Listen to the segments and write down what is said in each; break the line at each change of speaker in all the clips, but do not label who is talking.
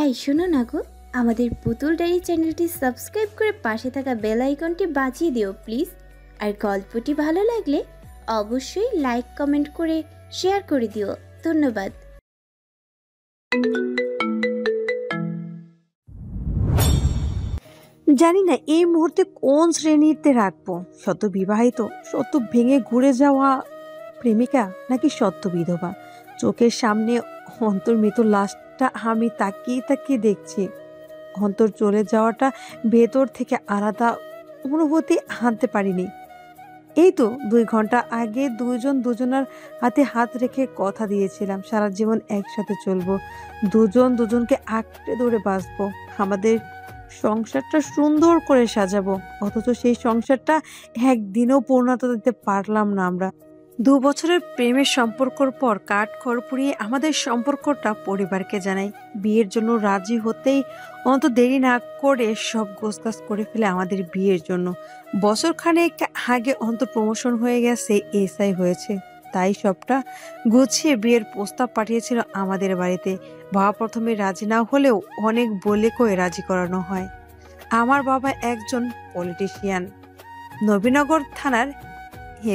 এই শোনো না গো, আমাদের পুতুল ডায়েরি চ্যানেলটি সাবস্ক্রাইব করে পাশে থাকা বেল আইকনটি বাজিয়ে দিও প্লিজ। আর গল্পটি ভালো লাগলে অবশ্যই লাইক কমেন্ট করে শেয়ার করে দিও। ধন্যবাদ।
জানি না এই মুহূর্তে কোন শ্রেণীতে রাখবো, সদ্য বিবাহিত, সদ্য ভেঙে ঘুরে যাওয়া প্রেমিকা, নাকি সদ্য বিধবা। চোখের সামনে অন্তর মৃত লাশটা আমি তাকিয়ে তাকিয়ে দেখছি। অন্তর চলে যাওয়াটা ভেতর থেকে আলাদা অনুভূতি আনতে পারিনি। এই তো 2 ঘন্টা আগে দুজন দুজনের হাতে হাত রেখে কথা দিয়েছিলাম সারা জীবন একসাথে চলবো, দুজন দুজনকে আঁকড়ে ধরে বাঁচবো, আমাদের সংসারটা সুন্দর করে সাজাবো। অথচ সেই সংসারটা একদিনও পূর্ণতা দিতে পারলাম না আমরা। 2 বছরের প্রেমের সম্পর্কর পর কাঠখড় পুড়িয়ে আমাদের সম্পর্কটা পরিবারকে জানাই। বিয়ের জন্য রাজি হতেই অন্তত দেরি না করে সব গোছগাছ করে ফেলে আমাদের বিয়ের জন্য। বছর খানেক আগে অন্তত প্রমোশন হয়ে গেছে, এসআই হয়েছে, তাই সবটা গুছিয়ে বিয়ের প্রস্তাব পাঠিয়েছিল আমাদের বাড়িতে। বাবা প্রথমে রাজি না হলেও অনেক বলে কয়ে রাজি করানো হয়। আমার বাবা একজন পলিটিশিয়ান, নবীনগর থানার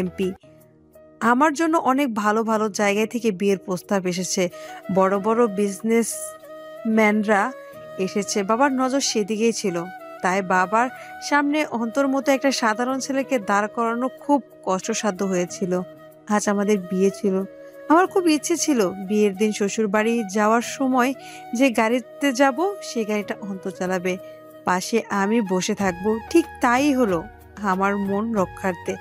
এমপি। আমার জন্য অনেক ভালো ভালো জায়গায় থেকে বিয়ের প্রস্তাব এসেছে, বড় বড় বিজনেসম্যানরা এসেছে। বাবার নজর সেদিকেই ছিল, তাই বাবার সামনে অন্তর মতো একটা সাধারণ ছেলেকে দাঁড় করানো খুব কষ্টসাধ্য হয়েছিল। আজ আমাদের বিয়ে ছিল। আমার খুব ইচ্ছে ছিল বিয়ের দিন শ্বশুর বাড়ি যাওয়ার সময় যে গাড়িতে যাব সেই গাড়িটা অন্তর চালাবে, পাশে আমি বসে থাকবো। ঠিক তাই হলো আমার মন রক্ষার্থে।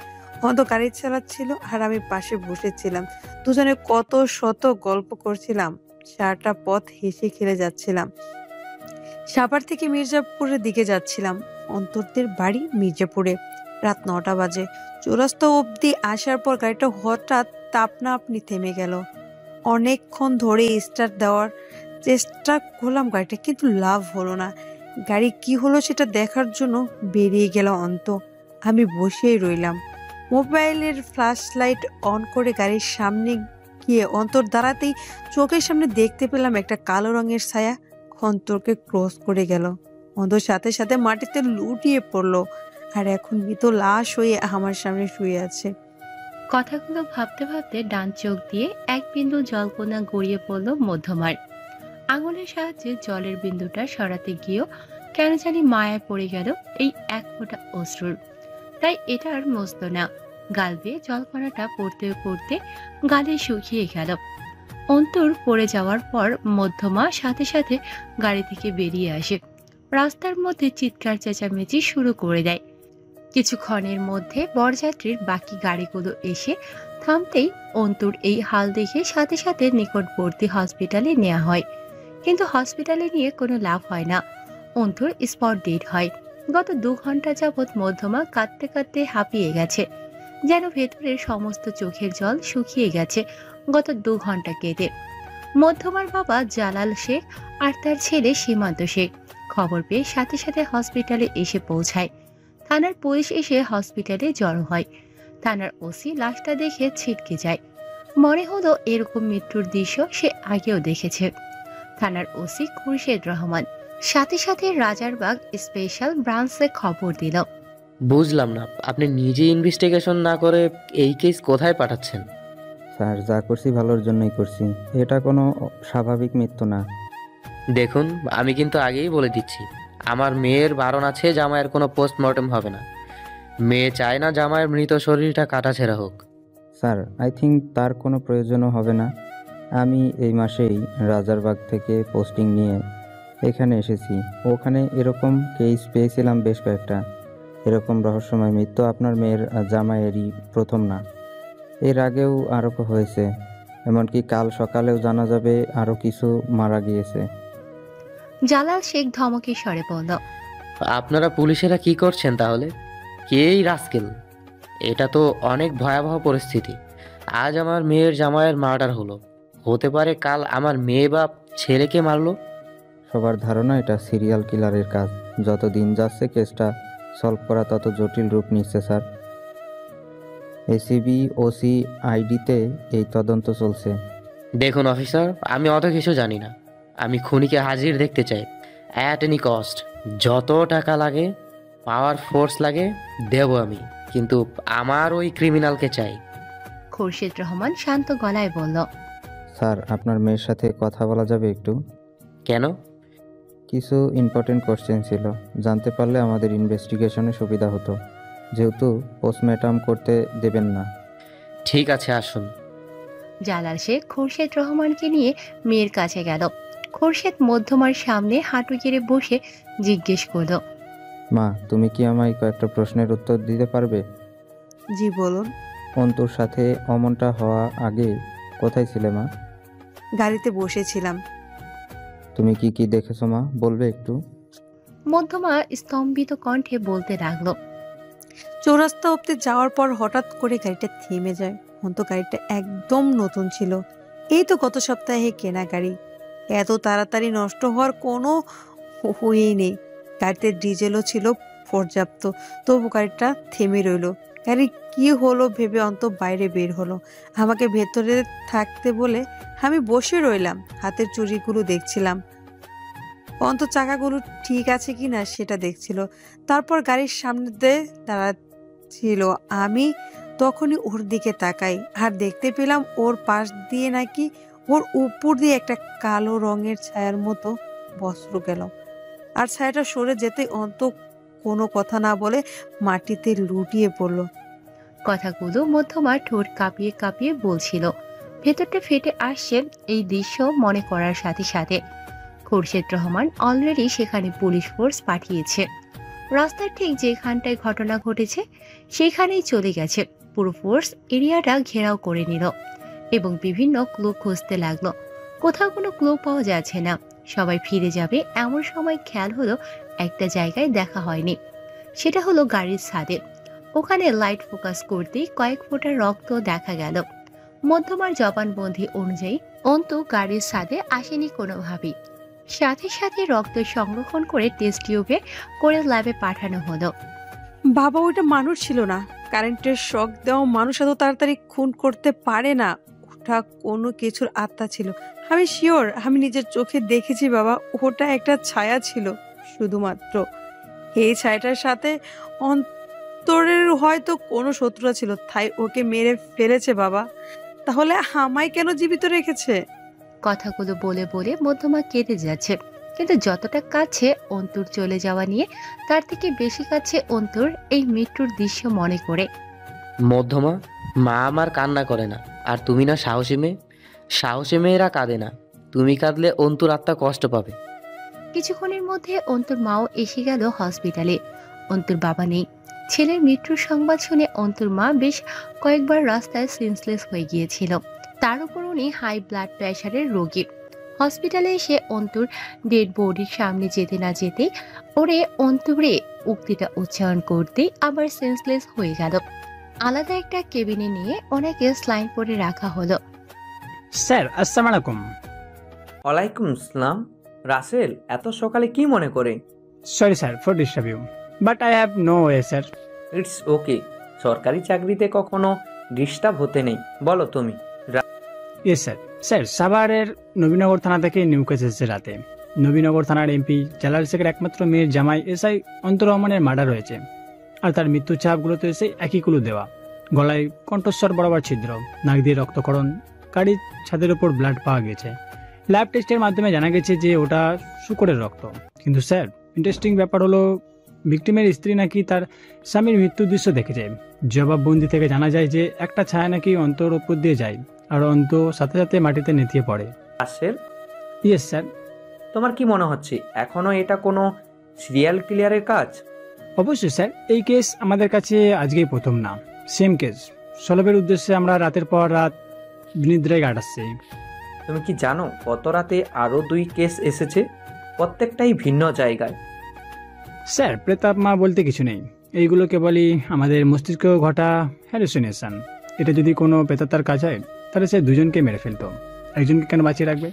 অন্ত গাড়ি চালাচ্ছিল আর আমি পাশে বসেছিলাম। দুজনে কত শত গল্প করছিলাম, সারাটা পথ হেসে খেলে যাচ্ছিলাম। সাভার থেকে মির্জাপুরের দিকে যাচ্ছিলাম। অন্তরদের বাড়ি মির্জাপুরে। রাত 9টা বাজে। চৌরাস্তা অবধি আসার পর গাড়িটা হঠাৎ আপনা আপনি থেমে গেল। অনেকক্ষণ ধরে স্টার্ট দেওয়ার চেষ্টা করলাম গাড়িটা, কিন্তু লাভ হলো না। গাড়ি কি হলো সেটা দেখার জন্য বেরিয়ে গেল অন্ত। আমি বসেই রইলাম। মোবাইলের ফ্ল্যাশ লাইট অন করে গাড়ির সামনে গিয়ে অন্তর দাঁড়াতেই চোখের সামনে দেখতে পেলাম একটা কালো রঙের ছায়া অন্তরকে ক্রস করে গেল। অন্তর সাথে সাথে মাটিতে লুটিয়ে পড়লো, আর এখন মৃত লাশ হয়ে আমার সামনে শুয়ে আছে।
কথাগুলো ভাবতে ভাবতে ডান চোখ দিয়ে এক বিন্দু জলকণা গড়িয়ে পড়ল মধ্যমার। আঙুলের সাহায্যে জলের বিন্দুটা সরাতে গিয়েও কেন জানি মায়ায় পড়ে গেল এই এক ফোঁটা অশ্রুর। তাই এটা আর মস্ত না। গাল বেয়ে জলকণাটা পড়তে পড়তে গালে শুকিয়ে গেল। অন্তর পড়ে যাওয়ার পর মধ্যমা সাথে সাথে গাড়ি থেকে বেরিয়ে আসে। রাস্তার মধ্যে চিৎকার চেঁচামেচি শুরু করে দেয়। কিছুক্ষণের মধ্যে বরযাত্রীর বাকি গাড়িগুলো এসে থামতেই অন্তুর এই হাল দেখে সাথে সাথে নিকটবর্তী হসপিটালে নেওয়া হয়। কিন্তু হসপিটালে নিয়ে কোনো লাভ হয় না। অন্তুর স্পট ডেড হয়। গত 2 ঘন্টা যাবৎ মধ্যমা কাঁদতে কাঁদতে হাঁপিয়ে গেছে, যেন ভেতরের সমস্ত চোখের জল শুকিয়ে গেছে গত 2 ঘন্টা কেঁদে। মধ্যমার বাবা জালাল শেখ আর তার ছেলে সীমান্ত শেখ খবর পেয়ে সাথে সাথে হসপিটালে এসে পৌঁছায়। থানার পুলিশ এসে হসপিটালে জড়ো হয়। থানার ওসি লাশটা দেখে ছিটকে যায়। মনে হলো এরকম মৃত্যুর দৃশ্য সে আগেও দেখেছে। থানার ওসি খুরশেদ রহমান সাথে সাথে রাজারবাগ স্পেশাল ব্রাঞ্চে খবর দিল।
বুঝলাম না, আপনি নিজে ইনভেস্টিগেশন না করে এই কেস কোথায় পাঠাচ্ছেন?
স্যার, যা করছি ভালোর জন্যই করছি, এটা কোনো স্বাভাবিক মৃত্যু না।
দেখুন, আমি কিন্তু আগেই বলে দিচ্ছি, আমার মেয়ের বারণ আছে জামাইয়ের কোনো পোস্টমর্টেম হবে না। মেয়ে চায় না জামাইয়ের মৃত শরীরটা কাটাছেঁড়া হোক।
স্যার, আই থিঙ্ক তার কোনো প্রয়োজনও হবে না। আমি এই মাসেই রাজারবাগ থেকে পোস্টিং নিয়ে এখানে এসেছি। ওখানে এরকম কেস পেয়েছিলাম বেশ কয়েকটা। এরকম রহস্যময় মৃত্যু আপনার মেয়ের জামাইয়েরই প্রথম না, এর আগেও আরও হয়েছে। এমনকি কাল সকালেও জানা যাবে আরও কিছু মারা গিয়েছে।
জালাল শেখ ধমকে স্বরে বলল,
আপনারা পুলিশেরা কি করছেন তাহলে? কেই রাস্কেল, এটা তো অনেক ভয়াবহ পরিস্থিতি। আজ আমার মেয়ের জামাইয়ের মার্ডার হলো, হতে পারে কাল আমার মেয়ে বা ছেলেকে মারলো।
সবার ধারণা এটা সিরিয়াল কিলারের কাজ। যত দিন যাচ্ছে কেসটা সলভ করা তত জটিল রূপ নিচ্ছে স্যার। এসিবি ওসি আইডিতে এই তদন্ত চলছে।
দেখুন অফিসার, আমি অত কিছু জানি না। আমি খুনিকে হাজির দেখতে চাই, অ্যাট এনি কস্ট। যত টাকা লাগে, পাওয়ার ফোর্স লাগে, দেব আমি, কিন্তু আমার ওই ক্রিমিনালকে চাই।
খুরশিদ রহমান শান্ত গলায় বলল,
স্যার, আপনার মেয়ের সাথে কথা বলা যাবে একটু?
কেন?
কিছু ইম্পর্টেন্ট কোশ্চেন ছিল, জানতে পারলে আমাদের ইনভেস্টিগেশনে সুবিধা হতো, যেহেতু পোস্টমর্টম করতে দেবেন না।
ঠিক আছে, আসুন।
জালাল শেখ খুরশিদ রহমানকে নিয়ে মেয়ের কাছে গেল। খুরশিদ মধ্যমার সামনে হাঁটু গেড়ে বসে জিজ্ঞেস করল,
মা, তুমি কি আমায় কয়েকটা প্রশ্নের উত্তর দিতে পারবে?
জি বলুন।
অন্তুর সাথে অমনটা হওয়া আগে কোথায় ছিলে মা?
গাড়িতে বসেছিলাম।
তুমি কি কি দেখেছো মা, বলবে একটু?
মধ্যমা স্তম্ভিত কণ্ঠে বলতে লাগলো,
চৌরাস্তা অব্দি যাওয়ার পর হঠাৎ করে গাড়িটা থেমে যায়। অন্ত গাড়িটা একদম নতুন ছিল, এই তো গত সপ্তাহে কেনা গাড়ি। এত তাড়াতাড়ি নষ্ট হওয়ার কোনো হয়েই নেই। গাড়িতে ডিজেলও ছিল পর্যাপ্ত, তবু গাড়িটা থেমে রইল। গাড়ি কি হলো ভেবে অন্ত বাইরে বের হলো, আমাকে ভেতরে থাকতে বলে। আমি বসে রইলাম, হাতের চুড়িগুলো দেখছিলাম, অন্ত চাকাগুলো ঠিক আছে কিনা সেটা দেখছিল। তারপর গাড়ির সামনে দিয়ে দাঁড়াচ্ছিল, আমি তখনই ওর দিকে তাকাই আর দেখতে পেলাম ওর পাশ দিয়ে নাকি ওর উপর দিয়ে একটা কালো রঙের ছায়ার মতো বস্ত্র গেল। আর ছায়াটা সরে যেতে অন্ত কোনো কথা না বলে মাটিতে লুটিয়ে পড়ল।
কথাগুলো মধ্যমা ঠোঁট কাঁপিয়ে কাঁপিয়ে বলছিল। ভেতরটা ফেটে আসছে এই দৃশ্য মনে করার সাথে সাথে। খুরশিদ রহমান অলরেডি সেখানে পুলিশ ফোর্স পাঠিয়েছে। রাস্তার ঠিক যেখানটায় ঘটনা ঘটেছে সেখানেই চলে গেছে। পুরো ফোর্স এরিয়াটা ঘেরাও করে নিল এবং বিভিন্ন ক্লু খুঁজতে লাগলো। কোথাও কোনো ক্লু পাওয়া যাচ্ছে না। সবাই ফিরে যাবে এমন সময় খেয়াল হলো একটা জায়গায় দেখা হয়নি, সেটা হলো গাড়ির ছাদে। ওখানে লাইট ফোকাস করতেই কয়েক ফোঁটা রক্ত দেখা গেল। মধ্যমার জবানবন্দি অনুযায়ী অন্তু গাড়ির ছাদে আসেনি কোনোভাবেই। সাথে সাথে রক্ত সংরক্ষণ করে টেস্ট টিউবে করে ল্যাবে পাঠানো হলো।
বাবা, ওইটা মানুষ ছিল না। কারেন্টের শক দেওয়া মানুষ এত তাড়াতাড়ি খুন করতে পারে না। ওটা কোনো কিছুর আত্মা ছিল, আমি শিওর। আমি নিজের চোখে দেখেছি বাবা, ওটা একটা ছায়া ছিল শুধুমাত্র। এই ছায়াটার সাথে অন্তরের হয়তো কোনো শত্রুতা ছিল, তাই ওকে মেরে ফেলেছে বাবা। তাহলে আমায় কেন জীবিত রেখেছে?
কথাগুলো বলে বলে মধ্যমা কেঁদে যাচ্ছে, কিন্তু যতটা কাছে অন্তুর চলে যাওয়া নিয়ে তার থেকে বেশি কাছে অন্তুর এই মৃত্যুর দৃশ্য মনে করে।
মধ্যমা, মা আমার কান্না করে না, আর তুমি না সাহসী মেয়ে। সাহসী মেয়েরা কাঁদে না, তুমি কাঁদলে অন্তুর আত্মা কষ্ট পাবে।
কিছুক্ষণের মধ্যে অন্তুর মাও এসে গেল হসপিটালে। অন্তুর বাবা নেই। ছেলের মৃত্যুর সংবাদ শুনে অন্তুর মা বেশ কয়েকবার রাস্তায় সেন্সলেস হয়ে গিয়েছিল। তার উপর উনি হাই ব্লাড প্রেশারের রোগী। হসপিটালে এসে অন্তুর ডেড বডির সামনে যেতে না যেতে ওরে অন্তুরে উক্তিটা উচ্চারণ করতেই আবার সেন্সলেস হয়ে গেল। আলাদা একটা কেবিনে নিয়ে ওনাকে স্লাইন করে রাখা হলো।
স্যার, আসসালামু আলাইকুম।
ওয়ালাইকুম আসসালাম। রাসেল এত সকালে কি মনে করে?
Sorry sir for disturb you, but I have no way sir.
It's okay, সরকারি চাকরিতে কখনো ডিস্টার্ব হতে নেই। বলো তুমি।
Yes sir. স্যার, সাভারের নবীনগর থানা থেকে নিউ কেস এসেছে রাতে। নবীনগর থানার এমপি জালাল শেখের একমাত্র মেয়ের জামাই এসআই অন্তর রহমানের মার্ডার হয়েছে। আর তার মৃত্যুর ছাপগুলোতে এসে একই কুলু দেওয়া, গলায় কণ্ঠস্বর বরাবর ছিদ্র, নাক দিয়ে রক্তক্ষরণ, গাড়ির ছাদের উপর ব্লাড পাওয়া গেছে। ল্যাব টেস্টের মাধ্যমে জানা গেছে যে ওটা শূকরের রক্ত। কিন্তু স্যার, ইন্টারেস্টিং ব্যাপার হলো ভিকটিমের স্ত্রী নাকি তার স্বামীর মৃত্যুর দৃশ্য দেখেছে। জবাববন্দি থেকে জানা যায় যে একটা ছায়া নাকি অন্তর উপর দিয়ে যায় আর অন্ত সাথে সাথে মাটিতে নেতিয়ে পড়ে।
Russell,
yes sir.
তোমার কি মনে হচ্ছে এখনো এটা কোনো সিরিয়াল কিলারের কাজ?
অবশ্যই স্যার, এই কেস আমাদের কাছে আজকেই প্রথম না। সেম কেস সলভের উদ্দেশ্যে আমরা রাতের পর রাত বিনিদ্রায় কাটাচ্ছি।
তুমি কি জানো গত রাতে আরো 2 কেস এসেছে, প্রত্যেকটাই ভিন্ন জায়গায়।
স্যার, প্রেতাত্মা বলতে কিছু নেই, এইগুলো কেবলই আমাদের মস্তিষ্ক ঘটা হ্যালুসিনেশন। এটা যদি কোনো প্রেতাত্মার কাজ হয় তাহলে সে দুজনকে মেরে ফেলতো, একজনকে কেন বাঁচিয়ে রাখবে?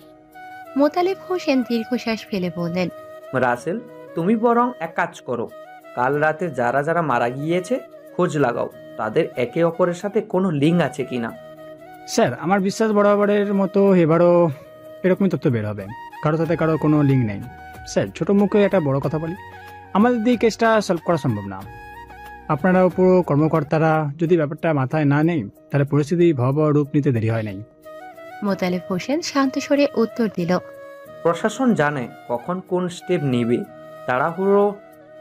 মোতালেব হোসেন দীর্ঘশ্বাস ফেলে বললেন,
রাসেল, তুমি বরং এক কাজ করো, কাল রাতে যারা যারা মারা গিয়েছে খোঁজ লাগাও, তাদের একে অপরের সাথে কোনো লিঙ্ক আছে কিনা।
স্যার, আমার বিশ্বাস বরাবরের মতো এবারও এরকমই তথ্য বের হবে, কারোর সাথে কারো কোনো লিঙ্ক নেই। স্যার ছোটো মুখে একটা বড় কথা বলি, আমাদের দিয়ে কেসটা সলভ করা সম্ভব না। আপনারা পুরো কর্মকর্তারা যদি ব্যাপারটা মাথায় না নেই, তাহলে পরিস্থিতি ভয়াবহ রূপ নিতে দেরি হয় নাই।
মোতালেব হোসেন শান্ত স্বরে উত্তর দিল।
প্রশাসন জানে কখন কোন স্টেপ নেবে।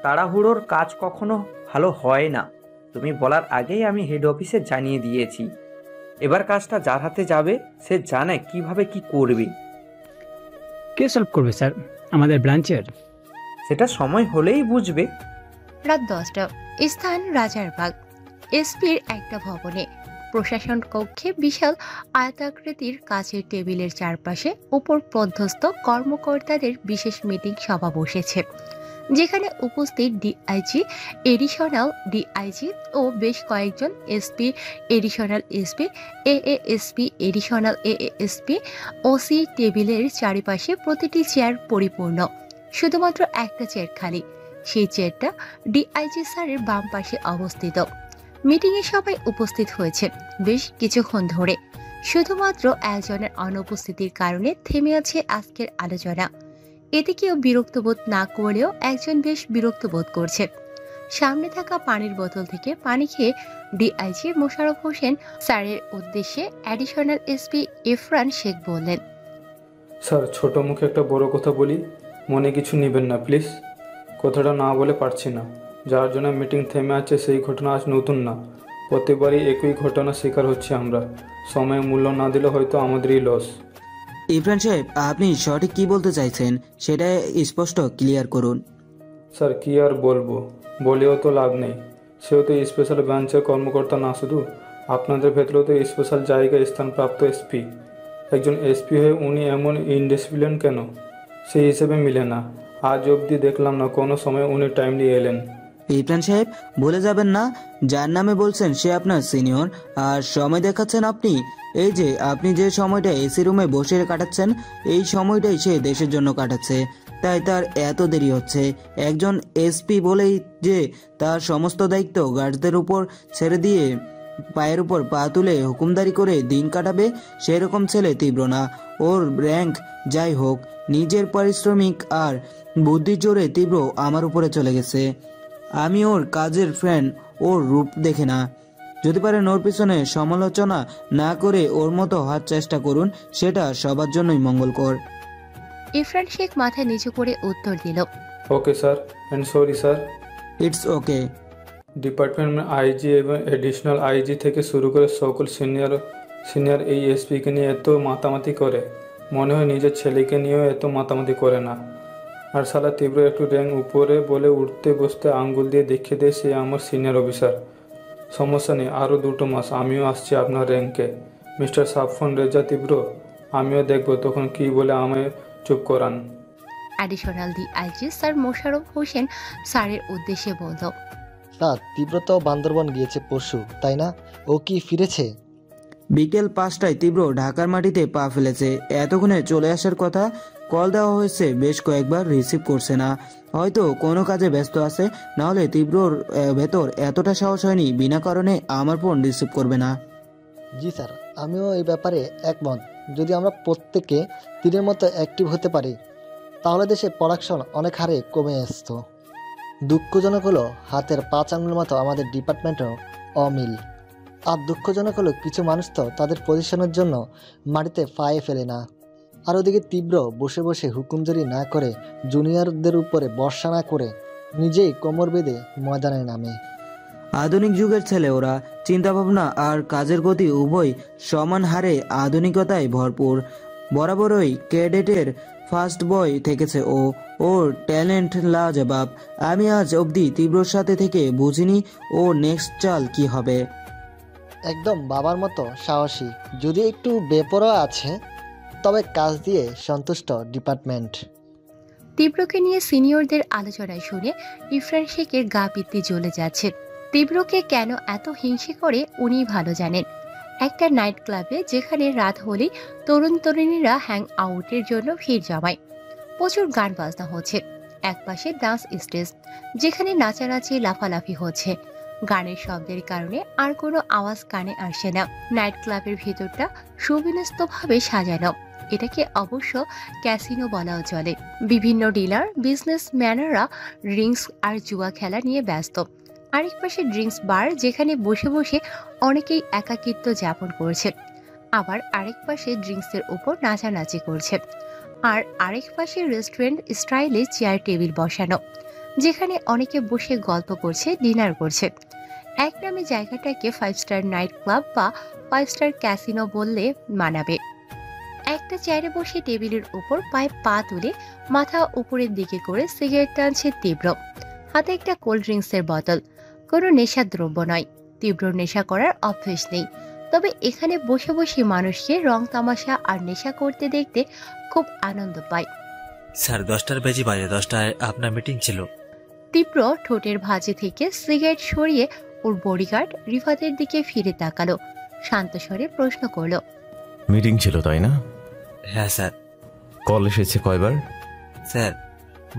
তাড়াহুড়োর কাজ কখনো ভালো হয় না। তুমি বলার আগেই আমি হেড অফিসে জানিয়ে দিয়েছি। এবার কাজটা যার হাতে যাবে সে জানে কিভাবে কি করবে।
কে সলভ করবে স্যার? আমাদের ব্রাঞ্চের?
সেটা সময় হলেই বুঝবে।
রাত 10টা, স্থান রাজারবাগ। এসপির একটা ভবনে প্রশাসন কক্ষে বিশাল আয়তাকৃতির কাচের টেবিলের চারপাশে উপর পদস্থ কর্মকর্তাদের বিশেষ মিটিং সভা বসেছে, যেখানে উপস্থিত ডিআইজি, এডিশনাল ডিআইজি ও বেশ কয়েকজন SP, additional SP, ASP, additional ASP, OC. টেবিলের চারিপাশে প্রতিটি চেয়ার পরিপূর্ণ, শুধুমাত্র একটা চেয়ার খালি। সেই চেয়ারটা ডিআইজি স্যারের বাম পাশে অবস্থিত। মিটিংয়ে সবাই উপস্থিত হয়েছে বেশ কিছুক্ষণ ধরে। শুধুমাত্র একজনের অনুপস্থিতির কারণে থেমে আছে আজকের আলোচনা। এতে কেউ বিরক্ত বোধ না করলেও একজন বেশ বিরক্ত বোধ করছে। সামনে থাকা পানির বোতল থেকে পানি খেয়ে ডিআইজি মোশাররফ হোসেন স্যারের উদ্দেশ্যে অ্যাডিশনাল এসপি ইরফান শেখ বললেন,
স্যার ছোট মুখে একটা বড় কথা বলি, মনে কিছু নেবেন না প্লিজ। কথাটা না বলে পারছি না। যার জন্য মিটিং থেমে আছে সেই ঘটনা আজ নতুন না, প্রত্যেকবারই একই ঘটনার শিকার হচ্ছি আমরা। সময় মূল্য না দিলে হয়তো আমাদেরই লস।
ইরফান সাহেব, আপনি সঠিক কি বলতে চাইছেন সেটা স্পষ্ট ক্লিয়ার করুন।
স্যার কী আর বলবো, বলেও তো লাভ নেই। সেও তো স্পেশাল ব্রাঞ্চের কর্মকর্তা না, শুধু আপনাদের ভেতরেও তো স্পেশাল জায়গায় স্থানপ্রাপ্ত এসপি। একজন এসপি হয়ে উনি এমন ইনডিসিপ্লিন কেন? সেই হিসেবে মিলে না। আজ অবধি দেখলাম না কোনো সময় উনি টাইমলি এলেন।
ইরফান সাহেব, বলে যাবেন না যার নামে বলছেন সে আপনার সিনিয়র, আর সময় দেখাচ্ছেন আপনি। এই যে আপনি যে সময়টা এসি রুমে বসে কাটাচ্ছেন, এই সময়টাই সে দেশের জন্য কাটাচ্ছে, তাই তার এত দেরি হচ্ছে। একজন এসপি বলেই যে তার সমস্ত দায়িত্ব গার্ডদের উপর ছেড়ে দিয়ে পায়ের উপর পা তুলে হুকুমদারি করে দিন কাটাবে, সেরকম ছেলে তীব্র না। ওর র্যাঙ্ক যাই হোক, নিজের পারিশ্রমিক আর বুদ্ধির জোরে তীব্র আমার উপরে চলে গেছে। আমি ওর কাজের ফ্রেন্ড, ওর রূপ দেখে না। যদি পারেন ওর পিছনে সমালোচনা না করে ওর মতো হওয়ার চেষ্টা করুন, সেটা সবার জন্যই মঙ্গলকর।
ইরফান শেখ মাথা নিচু করে উত্তর দিল,
okay sir, and sorry sir.
It's okay.
Department IG এবং এডিশনাল আইজি থেকে শুরু করে সকল সিনিয়র এই এসপিকে নিয়ে এত মাতামাতি করে, মনে হয় নিজের ছেলেকে নিয়েও এত মাতামাতি করে না। আর শালা তীব্র একটু র্যাঙ্ক উপরে বলে উঠতে বসতে আঙ্গুল দিয়ে দেখিয়ে দেয় সে আমার সিনিয়র অফিসার। সমস্যা নেই, আরও 2 মাস আমিও আসছি আপনার র্যাঙ্কে। মিস্টার সাফন রেজা তীব্র, আমিও দেখব তখন কি বলে আমায় চুপ করান।
Additional DIG sir Mosharraf Hossain স্যারের উদ্দেশ্যে বলল,
স্যার তীব্র তো বান্দরবান গিয়েছে পরশু, তাই না? ও কি ফিরেছে?
বিকেল 5টায় তীব্র ঢাকার মাটিতে পা ফেলেছে। এতক্ষণে চলে আসার কথা, কল দেওয়া হয়েছে বেশ কয়েকবার, রিসিভ করছে না। হয়তো কোনো কাজে ব্যস্ত আছে, নাহলে তীব্রর ভেতর এতটা সাহস হয়নি বিনা কারণে আমার ফোন রিসিভ করবে না।
জি স্যার, আমিও এই ব্যাপারে একমত। যদি আমরা প্রত্যেকে তীরের মতো অ্যাক্টিভ হতে পারি, তাহলে দেশে প্রোডাকশন অনেক হারে কমে আসতো। দুঃখজনক হলো হাতের 5 আঙুলের মতো আমাদের ডিপার্টমেন্টও অমিল। আর দুঃখজনক হলো কিছু মানুষ তো তাদের পজিশনের জন্য মাটিতে পায়ে ফেলে না। আর ওদিকে তীব্র বসে বসে হুকুমজারি না করে, জুনিয়রদের উপরে বর্ষা না করে, নিজেই কোমর বেঁধে ময়দানে নামে।
আধুনিক যুগের ছেলে ওরা, চিন্তাভাবনা আর কাজের গতি উভয় সমান হারে আধুনিকতায় ভরপুর। বরাবরই ক্যাডেটের ফার্স্ট বয় থেকেছে ও, ওর ট্যালেন্ট লাজবাব। আমি আজ অবধি তীব্রর সাথে থেকে বুঝিনি ও নেক্সট চাল কি হবে।
একদম বাবার মতো সাহসী, যদি একটু বেপরোয়া আছে, তবে কাজ দিয়ে সন্তুষ্ট ডিপার্টমেন্ট।
তীব্রকে নিয়ে সিনিয়রদের আলোচনায় শুনে ইরফান শেখের গা পিত্তি জ্বলে যাচ্ছে। তীব্রকে কেন এত হিংসে করে উনি ভালো জানেন। একটা নাইট ক্লাবে যেখানে রাত হলেই তরুণ তরুণীরা হ্যাং আউটের জন্য ভিড় জমায়, প্রচুর গান বাজনা হচ্ছে। একপাশে ডান্স স্টেজ, যেখানে নাচানাচি লাফালাফি হচ্ছে। গানের শব্দের কারণে আর কোনো আওয়াজ কানে আসে না। নাইট ক্লাবের ভেতরটা সুবিন্যস্তভাবে সাজানো। এটাকে অবশ্য ক্যাসিনো বলাও চলে। বিভিন্ন ডিলার বিজনেসম্যানেরা ড্রিঙ্কস আর জুয়া খেলা নিয়ে ব্যস্ত। আরেক পাশে ড্রিঙ্কস বার, যেখানে বসে বসে অনেকেই একাকিত্ব যাপন করছে। আবার আরেক পাশে ড্রিঙ্কসের উপর নাচানাচি করছে। আর আরেক পাশে রেস্টুরেন্ট স্টাইলে চেয়ার টেবিল বসানো, যেখানে অনেকে বসে গল্প করছে, ডিনার করছে। এক নামে জায়গাটাকে 5 স্টার নাইট ক্লাব বা 5 স্টার ক্যাসিনো বললে মানাবে। একটা চেয়ারে বসে টেবিলের উপর পায়ে পা তুলে মাথা উপরের দিকে করে সিগারেট টানছে তীব্র। হাতে একটা কোল্ড ড্রিঙ্কসের বোতল। কোনো নেশার দ্রব্য নয়, তীব্র নেশা করার অভ্যেস নেই। তবে এখানে বসে বসে মানুষকে রং তামাশা আর নেশা করতে দেখতে খুব আনন্দ পায়।
স্যার 10টার বেজে বাজে, 10টায় আপনার মিটিং ছিল।
তীব্র ঠোঁটের ভাঁজে থেকে সিগারেট সরিয়ে ওর বডিগার্ড রিফাতের দিকে ফিরে তাকালো, শান্ত স্বরে প্রশ্ন করলো,
মিটিং ছিল তাই না?
হ্যাঁ স্যার।
কল এসেছে কয়বার?
স্যার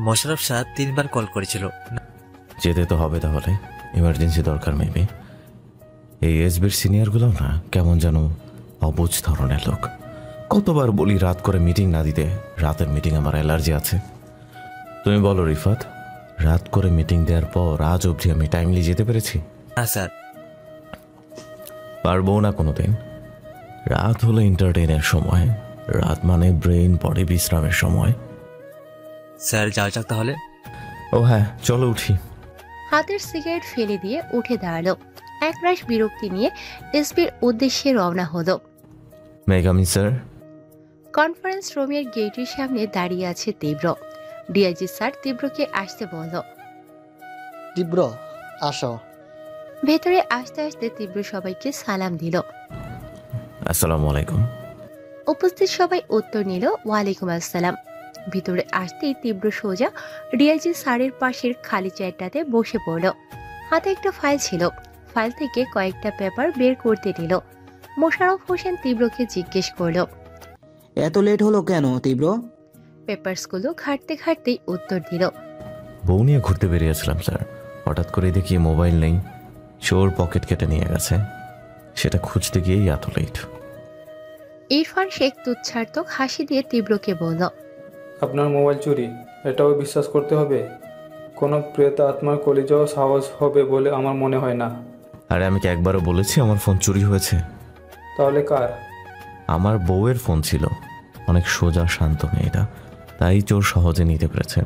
মোশাররফ সাহেব 3বার কল করেছিল।
যেতে তো হবে তাহলে, ইমার্জেন্সি দরকার মেবি। এই এসবির সিনিয়রগুলো না কেমন যেন অবুঝ ধরনের লোক। কতবার বলি রাত করে মিটিং না দিতে, রাতের মিটিং আমার অ্যালার্জি আছে। তুমি বলো রিফাত, রাত করে মিটিং দেওয়ার পর আজ অবধি আমি টাইমলি যেতে পেরেছি?
হ্যাঁ স্যার।
পারবো না কোনোদিন। রাত হলো এন্টারটেইনের সময়, রাত মানে ব্রেইন বডি বিশ্রামের সময়।
স্যার যাও যাক তাহলে।
ও হ্যাঁ, চলো উঠি।
হাতের সিগারেট ফেলে দিয়ে উঠে দাঁড়ালো। একরাশ বিরক্তি নিয়ে এসবির উদ্দেশ্যে রওনা হলো।
মেগামি স্যার।
কনফারেন্স রুমের গেটের সামনে দাঁড়িয়ে আছে তীব্র। ডিআইজি স্যার তীব্রকে আসতে বলল।
তীব্র আসো।
ভেতরে আসতে আসতে তীব্র সবাইকে সালাম দিল।
আসসালামু আলাইকুম।
উপস্থিত সবাই উত্তর নিল ওয়ালাইকুম আসসালাম। ভিতরে আসতেই তীব্র সোজা ডিআইজি স্যারের পাশের খালি চেয়ারটাতে বসে পড়ল। হাতে একটা ফাইল ছিল, ফাইল থেকে কয়েকটা পেপার বের করতে নিল। মোশাররফ হোসেন তীব্রকে জিজ্ঞেস করল,
এত লেট হলো কেন তীব্র?
পেপারসগুলো ঘাটতে ঘাটতেই উত্তর দিল,
বউ নিয়ে ঘুরতে বেরিয়েছিলাম স্যার, হঠাৎ করে দেখি মোবাইল নেই, চোর পকেট কেটে নিয়ে গেছে, সেটা খুঁজতে গিয়েই এত লেট।
ইরফান শেখ তুচ্ছার্থক হাসি দিয়ে তীব্রকে বলল,
আপনার মোবাইল চুরি, এটাও বিশ্বাস করতে হবে? কোনো প্রেত আত্মার কলিজাও সাহস হবে বলে আমার মনে হয় না।
আরে আমি কি একবারও বলেছি আমার ফোন চুরি হয়েছে?
তাহলে কার?
আমার বউয়ের ফোন ছিল, অনেক সোজা শান্ত মেয়েটা, তাই চোর সহজে নিতে পেরেছে।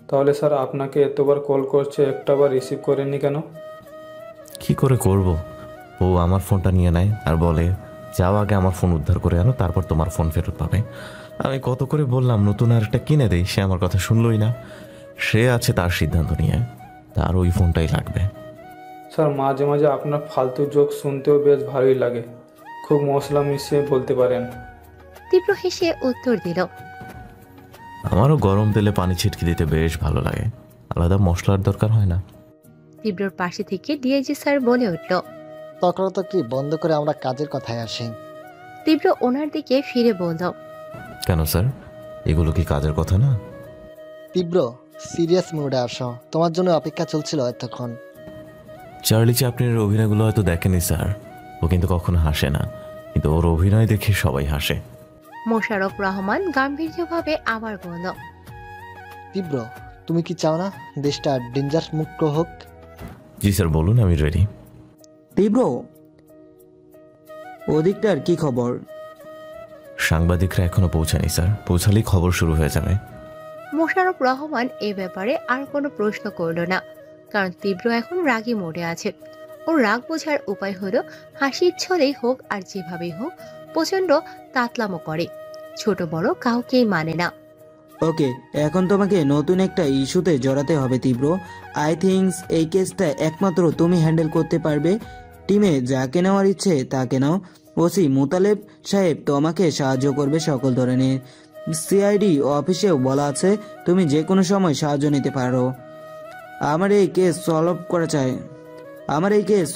তাহলে স্যার আপনাকে এতবার কল করছে, একটাবার রিসিভ করেননি কেন?
কি করে করব? বউ আমার ফোনটা নিয়ে নেয় আর বলে, যাও আগে আমার ফোন উদ্ধার করে আনো, তারপর তোমার ফোন ফেরত পাবে। আমি কত করে বললাম নতুন আর একটা কিনে দেই, সে আমার কথা শুনলই না। সে আছে তার সিদ্ধান্ত নিয়ে, তার ওই ফোনটাই লাগবে।
স্যার মাঝে মাঝে আপনার ফালতু জোক শুনতেও বেশ ভালোই লাগে, খুব মশলা মিশিয়ে বলতে পারেন।
তীব্র হেসে উত্তর দিল,
আমারও গরম তেলে পানি ছিটকে দিতে বেশ ভালো লাগে, আলাদা মশলার দরকার হয় না।
তীব্রর পাশে থেকে ডিআইজি স্যার বলে উঠল,
তর্কাতর্কি বন্ধ করে আমরা কাজের কথায় আসি।
তীব্র ওনার দিকে ফিরে বলল,
কেন স্যার, এগুলো কি কাজের কথা না?
তীব্র সিরিয়াস মুডে আসো, তোমার জন্য অপেক্ষা চলছিল এতক্ষণ।
চার্লি চ্যাপলিনের অভিনয়গুলো হয়তো দেখেনি স্যার, ও কিন্তু কখনো হাসে না, কিন্তু ওর অভিনয় দেখে সবাই হাসে।
মোশাররফ রহমান গাম্ভীর্যভাবে আবার বলল,
তীব্র তুমি কি চাও না দেশটা ডেঞ্জার মুক্ত হোক?
জি স্যার বলুন, আমি রেডি।
তীব্র ওদিকটার কি খবর?
সাংবাদিকরা এখনো পৌঁছায়নি স্যার, পৌঁছালেই খবর শুরু হয়ে যাবে।
মোশাররফ রহমান এ ব্যাপারে আর কোনো প্রশ্ন করল না, কারণ তীব্র এখন রাগী মোডে আছে। ওর রাগ বোঝার উপায় হলো হাসির ছলেই হোক আর যেভাবেই হোক প্রচন্ড তাতলামো করে, ছোট বড় কাউকেই মানে না।
ওকে, এখন তোমাকে নতুন একটা ইস্যুতে জড়াতে হবে তীব্র। আই থিঙ্কস এই কেসটা একমাত্র তুমি হ্যান্ডেল করতে পারবে। টিমে যাকে নেওয়ার ইচ্ছে তাকে নাও। ওসি মুতালেব সাহেব তোমাকে সাহায্য করবে সকল ধরনের। সিআইডি অফিসেও বলা আছে তুমি যে কোনো সময় সাহায্য নিতে পারো। আমার এই কেস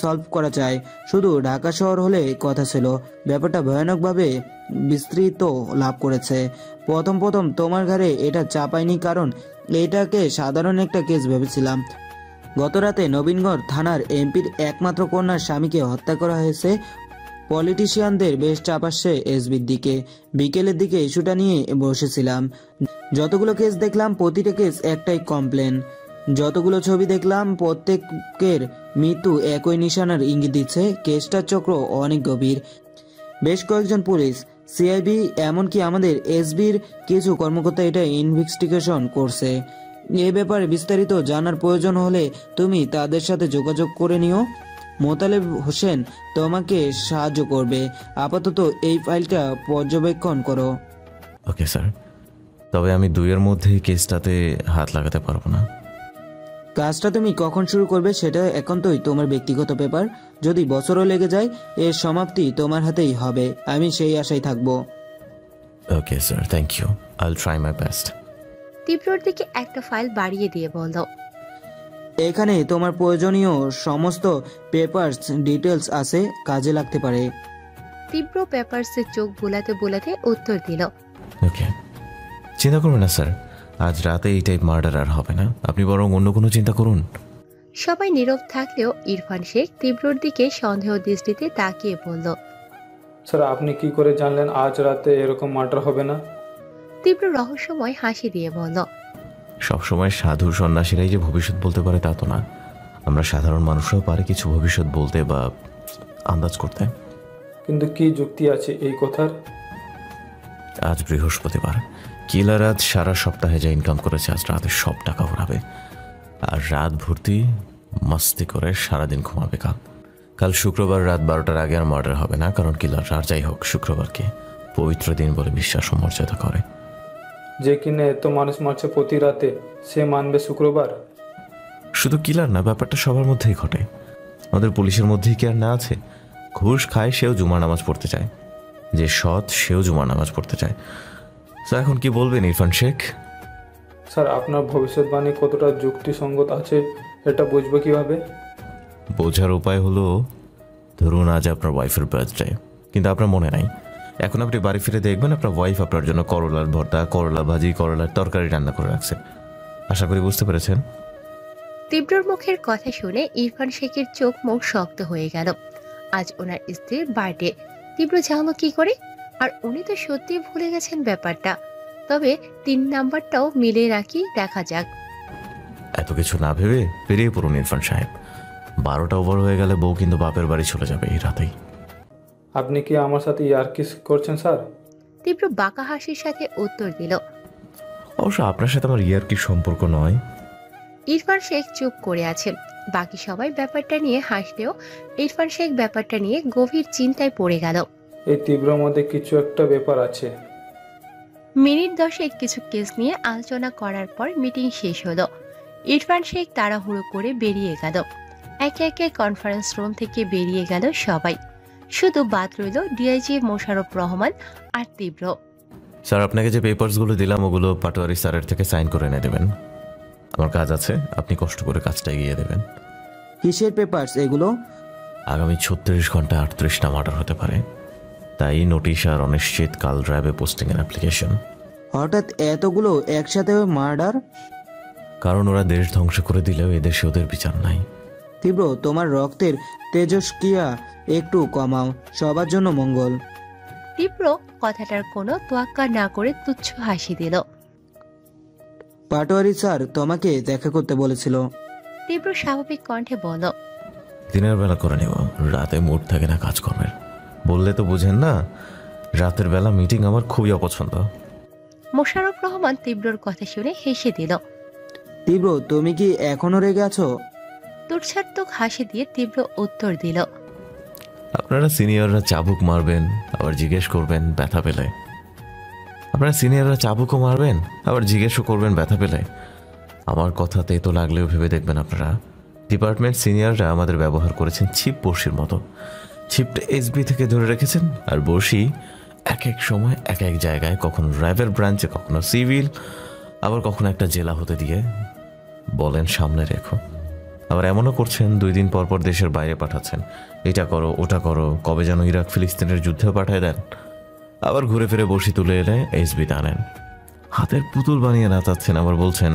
সলভ করা চাই, শুধু ঢাকা শহর হলে কথা ছিল। ব্যাপারটা ভয়ানকভাবে বিস্তৃত লাভ করেছে। প্রথম তোমার ঘরে এটা চাপাইনি, কারণ এটাকে সাধারণ একটা কেস ভেবেছিলাম। গতরাতে নবীনগর থানার এমপির একমাত্র কন্যার স্বামীকে হত্যা করা হয়েছে। পলিটিশিয়ানদের বেশ চাপ আসছে এসবির দিকে। বিকেলের দিকে ইস্যুটা নিয়ে বসেছিলাম। যতগুলো কেস দেখলাম প্রতিটা কেস একটাই কমপ্লেন। যতগুলো ছবি দেখলাম প্রত্যেকের মৃত্যু একই নিশানার ইঙ্গিত দিচ্ছে। কেসটার চক্র অনেক গভীর। বেশ কয়েকজন পুলিশ, সিআইবি, এমনকি আমাদের এসবির কিছু কর্মকর্তা এটা ইনভেস্টিগেশন করছে। এ ব্যাপারে বিস্তারিত জানার প্রয়োজন হলে তুমি তাদের সাথে যোগাযোগ করে নিও। মোতালেব হোসেন তোমাকে সাহায্য করবে। আপাতত এই ফাইলটা পর্যবেক্ষণ করো।
ওকে স্যার, তবে আমি 2 মধ্যেই কেসটাতে হাত লাগাতে পারবো না।
কাজটা তুমি কখন শুরু করবে সেটা একান্তই তোমার ব্যক্তিগত ব্যাপার। যদি বছরও লেগে যায়, এর সমাপ্তি তোমার হাতেই হবে। আমি সেই আশায় থাকবো।
Okay sir, thank you, I will try my best.
তীব্রর দিকে একটা ফাইল বাড়িয়ে দিয়ে বলল,
এখানে তোমার প্রয়োজনীয় সমস্ত পেপারস ডিটেলস আছে, কাজে লাগতে পারে।
তীব্র পেপারসে চোখ বোলাতে বোলাতে উত্তর দিল,
ওকে, চিন্তা করবেন না স্যার, আজ রাতে এই টাইপ মার্ডার আর হবে না। আপনি বরং অন্য কোনো চিন্তা করুন।
সবাই নীরব থাকলেও ইরফান শেখ তীব্রর দিকে সন্দেহ দৃষ্টিতে তাকিয়ে বলল,
স্যার আপনি কি করে জানলেন আজ রাতে এরকম মার্ডার হবে না?
তীব্র রহস্যময় হাসি দিয়ে বলল,
সবসময় সাধু সন্ন্যাসীরাই যে ভবিষ্যৎ বলতে পারে তা তো না। আমরা সাধারণ মানুষরাও পারে কিছু ভবিষ্যৎ বলতে বা আন্দাজ করতে।
কিন্তু কি যুক্তি আছে এই কথার?
আজ বৃহস্পতিবার, কিলার আজ সারা সপ্তাহে যা ইনকাম করেছে আজ রাতে সব টাকা উড়াবে, আর রাত ভর্তি মাস্তি করে সারাদিন ঘুমাবে। কাল শুক্রবার রাত 12টার আগে আর মার্ডার হবে না, কারণ কিলার আর যাই হোক শুক্রবারকে পবিত্র দিন বলে বিশ্বাস ও মর্যাদা করে।
যে কিনে এত মানুষ মারছে প্রতি রাতে, সে মানবে শুক্রবার?
শুধু কিলার না, ব্যাপারটা সবার মধ্যেই ঘটে। আমাদের পুলিশের মধ্যেই কি আর না আছে? ঘুষ খায় সেও জুমার নামাজ পড়তে চায়, যে সৎ সেও জুমার নামাজ পড়তে চায়। তো এখন কি বলবেন ইরফান শেখ?
স্যার আপনার ভবিষ্যৎবাণী কতটা যুক্তিসঙ্গত আছে এটা বুঝবো কিভাবে?
বোঝার উপায় হলো, ধরুন আজ আপনার ওয়াইফের বার্থডে, কিন্তু আপনার মনে নাই। এখন আপনি বাড়ি ফিরে দেখবেন আপনার ওয়াইফ আপনার জন্য করলার ভর্তা, করলা ভাজি, করলার তরকারি রান্না করে রাখছে। আশা করি বুঝতে পেরেছেন।
তীব্রর মুখের কথা শুনে ইরফান শেখের চোখ মুখ শক্ত হয়ে গেল। আজ ওনার স্ত্রীর বার্থডে, তীব্র জানলো কি করে? আর উনি তো সত্যি ভুলে গেছেন ব্যাপারটা। তবে 3 নাম্বারটাও মিলে রাখি, দেখা যাক।
এত কিছু না ভেবে বেরিয়ে পড়ুন ইরফান সাহেব। 12টা ওভার হয়ে গেলে বউ কিন্তু বাপের বাড়ি চলে যাবে এই রাতেই।
আপনি কি আমার সাথে ইয়ার্কি করছেন স্যার?
তীব্র বাঁকা হাসির সাথে উত্তর দিল,
অবশ্য আপনার সাথে আমার ইয়ার্কির সম্পর্ক নয়।
ইরফান শেখ চুপ করে আছেন। বাকি সবাই ব্যাপারটা নিয়ে হাসলেও ইরফান শেখ ব্যাপারটা নিয়ে গভীর চিন্তায় পড়ে গেল।
এই তীব্রর মধ্যে কিছু একটা ব্যাপার আছে।
মিনিট 10 কিছু কেস নিয়ে আলোচনা করার পর মিটিং শেষ হলো। ইরফান শেখ তাড়াহুড়ো করে বেরিয়ে গেল। একে একে কনফারেন্স রুম থেকে বেরিয়ে গেল সবাই। শুধু বাদ রইল ডিআইজি মোশাররফ রহমান আর তীব্র।
স্যার আপনাকে যে পেপারসগুলো দিলাম ওগুলো পাটোয়ারি স্যারের থেকে সাইন করে এনে দেবেন। আমার কাজ আছে, আপনি কষ্ট করে কাজটা এগিয়ে দেবেন।
কিসের পেপারস এগুলো?
আগামী 36 ঘন্টা 38টা মার্ডার হতে পারে, তাই নোটিশ আর অনিশ্চিত কাল র্যাবে পোস্টিং এর অ্যাপ্লিকেশন।
হঠাৎ এতগুলো একসাথে মার্ডার?
কারণ ওরা দেশ ধ্বংস করে দিলেও এদেশে ওদের বিচার নাই।
তীব্র, তোমার রক্তের তেজস্ক্রিয়া একটু কমাও, সবার জন্য মঙ্গল।
তীব্র কথাটার কোনো তোয়াক্কা না করে তুচ্ছ হাসি দিল।
পাটোয়ারি স্যার তোমাকে দেখা করতে বলেছিল।
তীব্র স্বাভাবিক কণ্ঠে বলল,
দিনের বেলা করে নেব, রাতে মুড থাকে না কাজকর্মের। বললে তো বুঝেন না, রাতের বেলা মিটিং আমার খুবই অপছন্দ।
মোশাররফ রহমান তীব্রর কথা শুনে হেসে দিল।
তীব্র, তুমি কি এখনো রেগে আছো?
তুচ্ছাত্মক হাসি দিয়ে তীব্র উত্তর দিল,
আপনারা সিনিয়ররা চাবুক মারবেন, আবার জিজ্ঞেস করবেন ব্যথা পেলে। আপনারা সিনিয়ররা চাবুকও মারবেন, আবার জিজ্ঞেসও করবেন ব্যথা পেলে। আমার কথাতে তো লাগলেও ভেবে দেখবেন আপনারা, ডিপার্টমেন্ট সিনিয়ররা আমাদের ব্যবহার করেছেন ছিপ বড়শির মতো। ছিপটা এসবি থেকে ধরে রেখেছেন, আর বড়শি এক এক সময় এক এক জায়গায়, কখনো র্যাবের ব্রাঞ্চে, কখনো সিভিল, আবার কখনো একটা জেলা হতে দিয়ে বলেন সামনে রেখো। আবার এমনও করছেন 2 দিন পর পর দেশের বাইরে পাঠাচ্ছেন, এটা করো ওটা করো, কবে যেন ইরাক ফিলিস্তিনের যুদ্ধেও পাঠায় দেন। আবার ঘুরে ফিরে বসি তুলে এলে এসবি টানেন। হাতের পুতুল বানিয়ে নাচাচ্ছেন, আবার বলছেন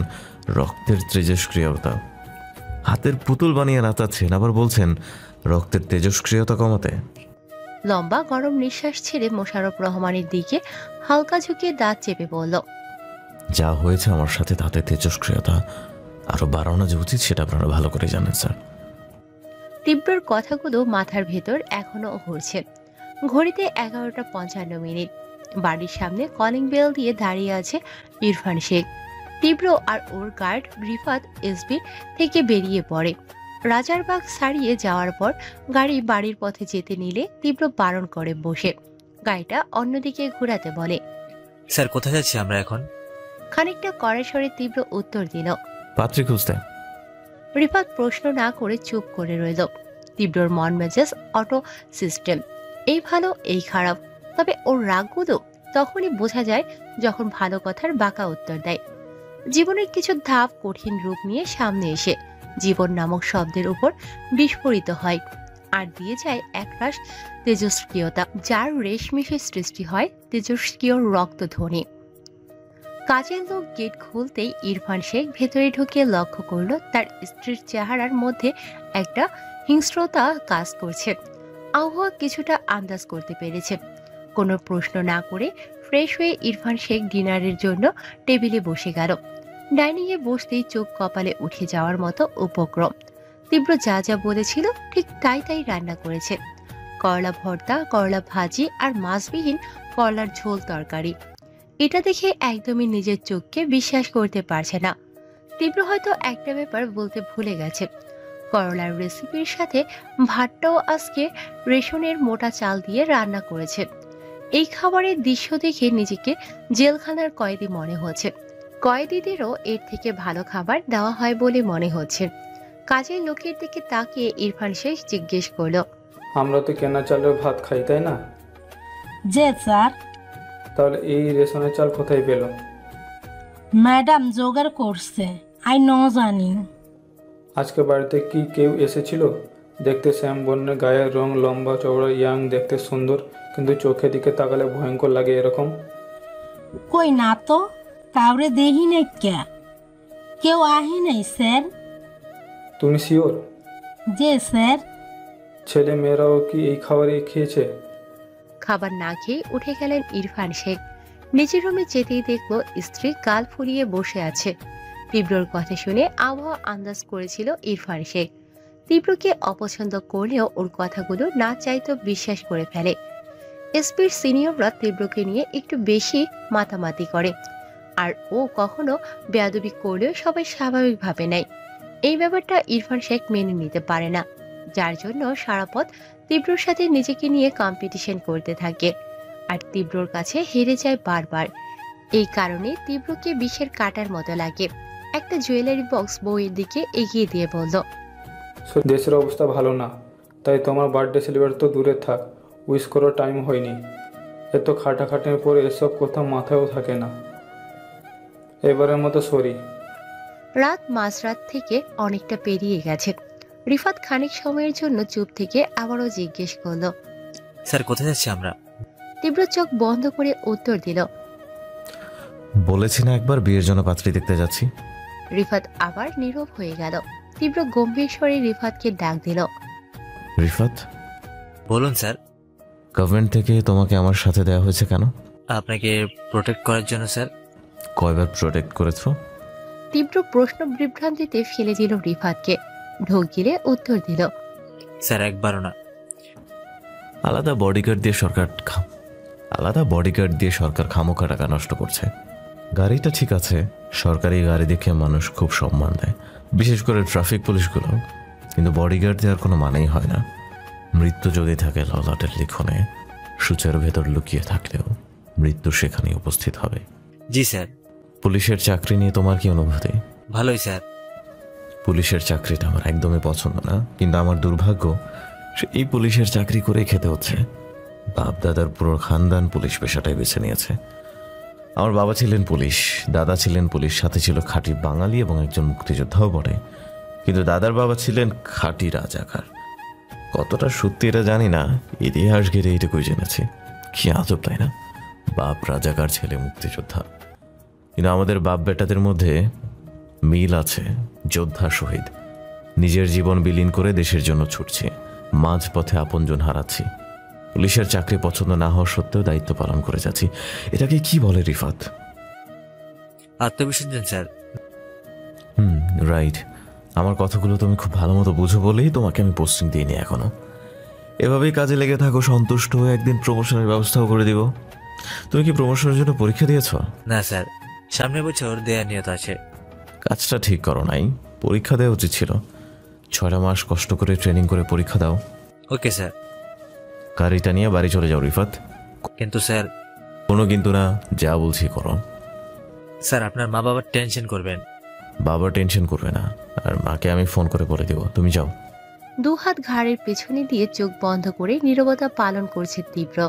রক্তের তেজস্ক্রিয়তা। হাতের পুতুল বানিয়ে নাচাচ্ছেন, আবার বলছেন রক্তের তেজস্ক্রিয়তা কমাতে।
লম্বা গরম নিঃশ্বাস ছেড়ে মোশাররফ রহমানের দিকে হালকা ঝুঁকিয়ে দাঁত চেপে বলল,
যা হয়েছে আমার সাথে তাতে তেজস্ক্রিয়তা আরো বাড়ানো যে উচিত সেটা আপনারা ভালো করে জানেন স্যার।
তীব্রর কথাগুলো মাথার ভেতর এখনো ঘুরছে। ঘড়িতে 11:55। বাড়ির সামনে কলিং বেল দিয়ে দাঁড়িয়ে আছে ইরফান শেখ। তীব্র আর ওর গার্ড রিফাত এসবি থেকে বেরিয়ে পড়ে। রাজারবাগ ছাড়িয়ে যাওয়ার পর গাড়ি বাড়ির পথে যেতে নিলে তীব্র বারণ করে বসে। গাড়িটা অন্যদিকে ঘোরাতে বলে,
স্যার কোথায় যাচ্ছি আমরা এখন?
খানিকটা কড়া স্বরে তীব্র উত্তর দিল।
পাত্রী খুঁজতে।
রিফাত প্রশ্ন না করে চুপ করে রইল। তীব্রর মন মেজাজ অটো সিস্টেম, এই ভালো এই খারাপ। তবে ওর রাগগুলো তখনই বোঝা যায় যখন ভালো কথার বাঁকা উত্তর দেয়। জীবনের কিছু ধাপ কঠিন রূপ নিয়ে সামনে এসে জীবন নামক শব্দের উপর বিস্ফোরিত হয় আর দিয়ে যায় একরাশ তেজস্ক্রিয়তা, যার রেশমিশে সৃষ্টি হয় তেজস্ক্রিয় রক্তধ্বনি। কাজের লোক গেট খুলতেই ইরফান শেখ ভেতরে ঢুকিয়ে লক্ষ্য করল তার স্ত্রীর চেহারার মধ্যে একটা হিংস্রতা কাজ করছে। আবহাওয়া কিছুটা আন্দাজ করতে পেরেছে। কোনো প্রশ্ন না করে ফ্রেশ হয়ে ইরফান শেখ ডিনারের জন্য টেবিলে বসে গেল। ডাইনিংয়ে বসতেই চোখ কপালে উঠে যাওয়ার মতো উপক্রম। তীব্র যা যা বলেছিল ঠিক তাই তাই রান্না করেছে। করলা ভর্তা, করলা ভাজি আর মাছবিহীন করলার ঝোল তরকারি। এটা দেখে একদমই নিজের চোখকে বিশ্বাস করতে পারছে না। তীব্র হয়তো একটা ব্যাপার বলতে ভুলে গেছে। করলার রেসিপির সাথে ভাতটাও আজকে রেশনের মোটা চাল দিয়ে রান্না করেছে। এই খাবারের দৃশ্য দেখে নিজেকে জেলখানার কয়েদি মনে হচ্ছে। কয়েদিদেরও এর থেকে ভালো খাবার দেওয়া হয় বলে মনে হচ্ছে। কাজের লোকের দিকে তাকিয়ে ইরফান শেখ জিজ্ঞেস করল,
আমরা তো কেনা চালের ভাত খাই, তাই না?
জি স্যার।
তাহলে এই রেশনের চাল কোথায় পেল?
ম্যাডাম জোগাড় করছে, আই ন জানি।
আজকে বাড়িতে কি কেউ এসেছিল? দেখতে শ্যাম বর্ণের, গায়ের রং লম্বা চওড়া, ইয়াং, দেখতে সুন্দর, কিন্তু চোখের দিকে তাকালে ভয়ঙ্কর লাগে এরকম?
কই না তো, কাউরে দেখি নাই। কেউ আহে নাই স্যার।
তুমি শিওর?
জি স্যার।
ছেলে মেয়েরাও কি এই খাবারই খেয়েছে?
খাবার না খেয়ে উঠে গেলেন ইরফান শেখ। নিজের রুমে যেতেই দেখলো স্ত্রী গাল ফুলিয়ে বসে আছে। তীব্রর কথা শুনে আবহাওয়া আন্দাজ করেছিল ইরফান শেখ। তীব্রকে অপছন্দ করলেও ওর কথাগুলো না চাইতেও বিশ্বাস করে ফেলে। এসপির সিনিয়ররা তীব্রকে নিয়ে একটু বেশি মাতামাতি করে, আর ও কখনো বেয়াদবি করলেও সবাই স্বাভাবিকভাবে নেয়। এই ব্যাপারটা ইরফান শেখ মেনে নিতে পারে না, যার জন্য সারা পথ তীব্রর সাথে নিজেকে নিয়ে কম্পিটিশন করতে থাকে আর তীব্রর কাছে হেরে যায় বারবার। এই কারণে তীব্রকে বিষের কাটার মতো লাগে। একটা জুয়েলারি বক্স বউয়ের দিকে এগিয়ে দিয়ে বলল,
দেশের অবস্থা ভালো না, তাই তোমার বার্থডে সেলিব্রেট তো দূরে থাক, উইশ করার টাইম হয়নি। এত খাটাখাটির পরে এসব কথা মাথায়ও থাকে না। এবারের মতো সরি।
রাত মাঝরাত থেকে অনেকটা পেরিয়ে গেছে। রিফাত খানিক সময়ের জন্য চুপ থেকে আবারও জিজ্ঞেস করল,
স্যার কোথায় যাচ্ছি আমরা?
তীব্র চোখ বন্ধ করে উত্তর দিল,
বলেছি না একবার বিয়ের জন্য পাত্রী দেখতে যাচ্ছি।
রিফাত আবার নীরব হয়ে গেল। তীব্র গম্ভীর স্বরে রিফাতকে ডাক দিল,
রিফাত।
বলুন স্যার।
গভর্নমেন্ট থেকে তোমাকে আমার সাথে দেওয়া হয়েছে কেন?
আপনাকে প্রোটেক্ট করার জন্য স্যার।
কয়বার প্রোটেক্ট করেছো?
তীব্র প্রশ্ন বিভ্রান্তিতে ফেলে দিল রিফাতকে। ঢোক গিলে উত্তর দিল,
স্যার একবারও না।
আলাদা বডিগার্ড দিয়ে সরকার খামোখা টাকা নষ্ট করছে। গাড়িটা ঠিক আছে, সরকারি গাড়ি দেখে মানুষ খুব সম্মান দেয়, বিশেষ করে ট্রাফিক পুলিশগুলো, কিন্তু বডিগার্ড দেওয়ার কোনো মানেই হয় না। মৃত্যু যদি থাকে ললাটের লিখনে, সূচের ভেতর লুকিয়ে থাকলেও মৃত্যু সেখানেই উপস্থিত হবে।
জি স্যার।
পুলিশের চাকরি নিয়ে তোমার কি অনুভূতি?
ভালোই স্যার।
পুলিশের চাকরিটা আমার একদমই পছন্দ না, কিন্তু আমার দুর্ভাগ্য এই পুলিশের চাকরি করে খেতে হচ্ছে। বাপ দাদার পুরো খানদান পুলিশ পেশাটাই বেছে নিয়েছে। আমার বাবা ছিলেন পুলিশ, দাদা ছিলেন পুলিশ, সাথে ছিল খাঁটি বাঙালি এবং একজন মুক্তিযোদ্ধাও বটে, কিন্তু দাদার বাবা ছিলেন খাঁটি রাজাকার। কতটা সত্যি এটা জানি না, ইতিহাস ঘিরে এইটুকুই জেনেছি। কি আজব তাই না? বাপ রাজাকার, ছেলে মুক্তিযোদ্ধা, কিন্তু আমাদের বাপ বেটাদের মধ্যে মিল আছে। যোদ্ধা শহীদ, নিজের জীবন বিলীন করে দেশের জন্য ছুটছি, মাঝপথে আপনজন হারাচ্ছি। পুলিশের চাকরি পছন্দ না হওয়া সত্ত্বেও দায়িত্ব পালন করে যাচ্ছি। এটাকে কি বলে রিফাত?
আত্মবিসর্জন স্যার।
রাইট। আমার কথাগুলো তুমি খুব ভালো মতো বুঝো বলেই তোমাকে আমি পোস্টিং দিইনি এখনো। এভাবেই কাজে লেগে থাকো, সন্তুষ্ট হয়ে একদিন প্রমোশনের ব্যবস্থাও করে দিব। তুমি কি প্রমোশনের জন্য পরীক্ষা দিয়েছ?
না স্যার, সামনের বছর দেয়া নিয়ত আছে।
কাজটা ঠিক করো নাই, পরীক্ষা দেওয়া উচিত ছিল। 6টা মাস কষ্ট করে ট্রেনিং করে পরীক্ষা দাও।
Okay sir.
গাড়িটা নিয়ে বাড়ি চলে যাও রিফাত।
কিন্তু স্যার।
কোনো কিন্তু না, যা বলছি করো।
স্যার আপনার মা বাবার টেনশন করবেন।
বাবা টেনশন করবে না, আর মাকে আমি ফোন করে বলে দেব। তুমি যাও।
দুহাত ঘাড়ের পেছনে দিয়ে চোখ বন্ধ করে নীরবতা পালন করছে তীব্র।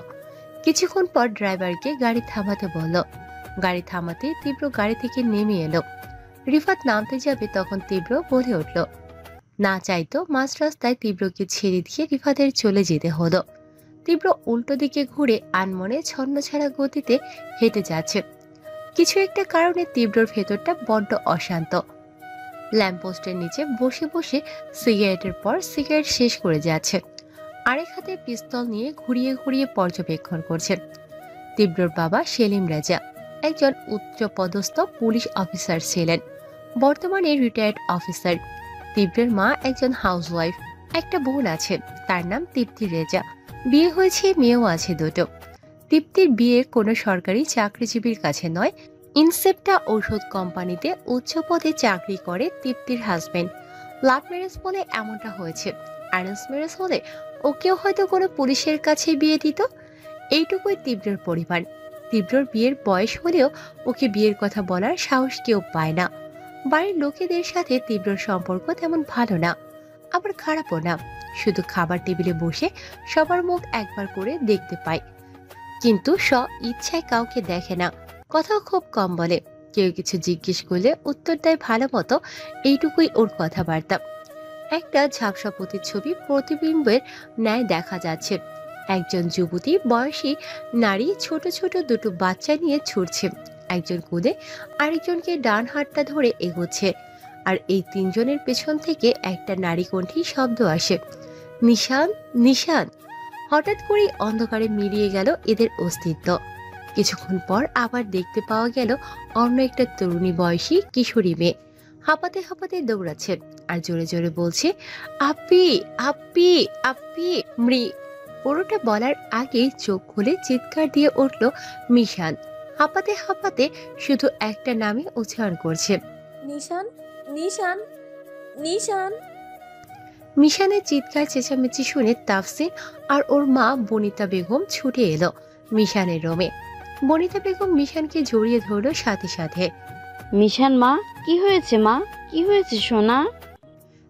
কিছুক্ষণ পর ড্রাইভারকে গাড়ি থামাতে বলল। গাড়ি থামাতে তীব্র গাড়ি থেকে নেমে এলো। রিফাত নামতে যাবে তখন তীব্র বলে উঠল। না চাইতো মাঝ রাস্তায় তীব্রকে ছেড়ে দিয়ে রিফাতের চলে যেতে হলো। তীব্র উল্টো দিকে ঘুরে আনমনে ছন্নছাড়া গতিতে হেঁটে যাচ্ছে। কিছু একটা কারণে তীব্রর ভেতরটা বড্ড অশান্ত। ল্যাম্পপোস্টের নিচে বসে বসে সিগারেটের পর সিগারেট শেষ করে যাচ্ছে। আরেক হাতে পিস্তল নিয়ে ঘুরিয়ে ঘুরিয়ে পর্যবেক্ষণ করছে। তীব্রর বাবা সেলিম রাজা একজন উচ্চপদস্থ পুলিশ অফিসার ছিলেন, বর্তমানে রিটায়ার্ড অফিসার। তীব্রের মা একজন হাউসওয়াইফ। একটা বোন আছে, তার নাম তৃপ্তি রেজা। বিয়ে হয়েছে, মেয়েও আছে দুটো। তৃপ্তির বিয়ে কোনো সরকারি চাকরিজীবীর কাছে নয়, ইনসেপ্টা ঔষধ কোম্পানিতে উচ্চ পদে চাকরি করে তৃপ্তির হাজবেন্ড। লাভ ম্যারেজ বলে এমনটা হয়েছে, অ্যারেঞ্জ ম্যারেজ হলে ওকেও হয়তো কোনো পুলিশের কাছে বিয়ে দিত। এইটুকুই তীব্রর পরিবার। তীব্রর বিয়ের বয়স হলেও ওকে বিয়ের কথা বলার সাহস কেউ পায় না। বাড়ির লোকেদের সাথে তীব্রর সম্পর্ক তেমন ভালো না, আবার খারাপও না। শুধু খাবার টেবিলে বসে সবার মুখ একবার করে দেখতে পায়, কিন্তু ইচ্ছায় কাউকে দেখে না। কথাও খুব কম বলে। কেউ কিছু জিজ্ঞেস করলে উত্তর দেয় ভালো মতো, এইটুকুই ওর কথাবার্তা। একটা ঝাপসা প্রতিচ্ছবি প্রতিবিম্বের ন্যায় দেখা যাচ্ছে। একজন যুবতী বয়সী নারী ছোট ছোট দুটো বাচ্চা নিয়ে ছুটছে। একজন কোলে আরেকজনকে ডান হাতটা ধরে এগোচ্ছে, আর এই তিনজনের পেছন থেকে একটা নারী কণ্ঠী শব্দ আসে, নিশান নিশান। হঠাৎ করেই অন্ধকারে মিলিয়ে গেল এদের অস্তিত্ব। কিছুক্ষণ পর আবার দেখতে পাওয়া গেল অন্য একটা তরুণী বয়সী কিশোরী মেয়ে হাঁপাতে হাঁপাতে দৌড়াচ্ছে আর জোরে জোরে বলছে, আপি আপি আপি। পুরোটা বলার আগেই চোখ খুলে চিৎকার দিয়ে উঠল মিশান। হাঁপাতে হাঁপাতে শুধু একটা নামে উচ্চারণ করছে,
নিশান নিশান নিশান।
মিশানের চিৎকার চেঁচামেচি শুনে তাফসিন আর ওর মা বনিতা বেগম ছুটে এলো মিশানের রুমে। বনিতা বেগম মিশানকে জড়িয়ে ধরল সাথে সাথে।
মিশান মা, কি হয়েছে মা, কি হয়েছে সোনা?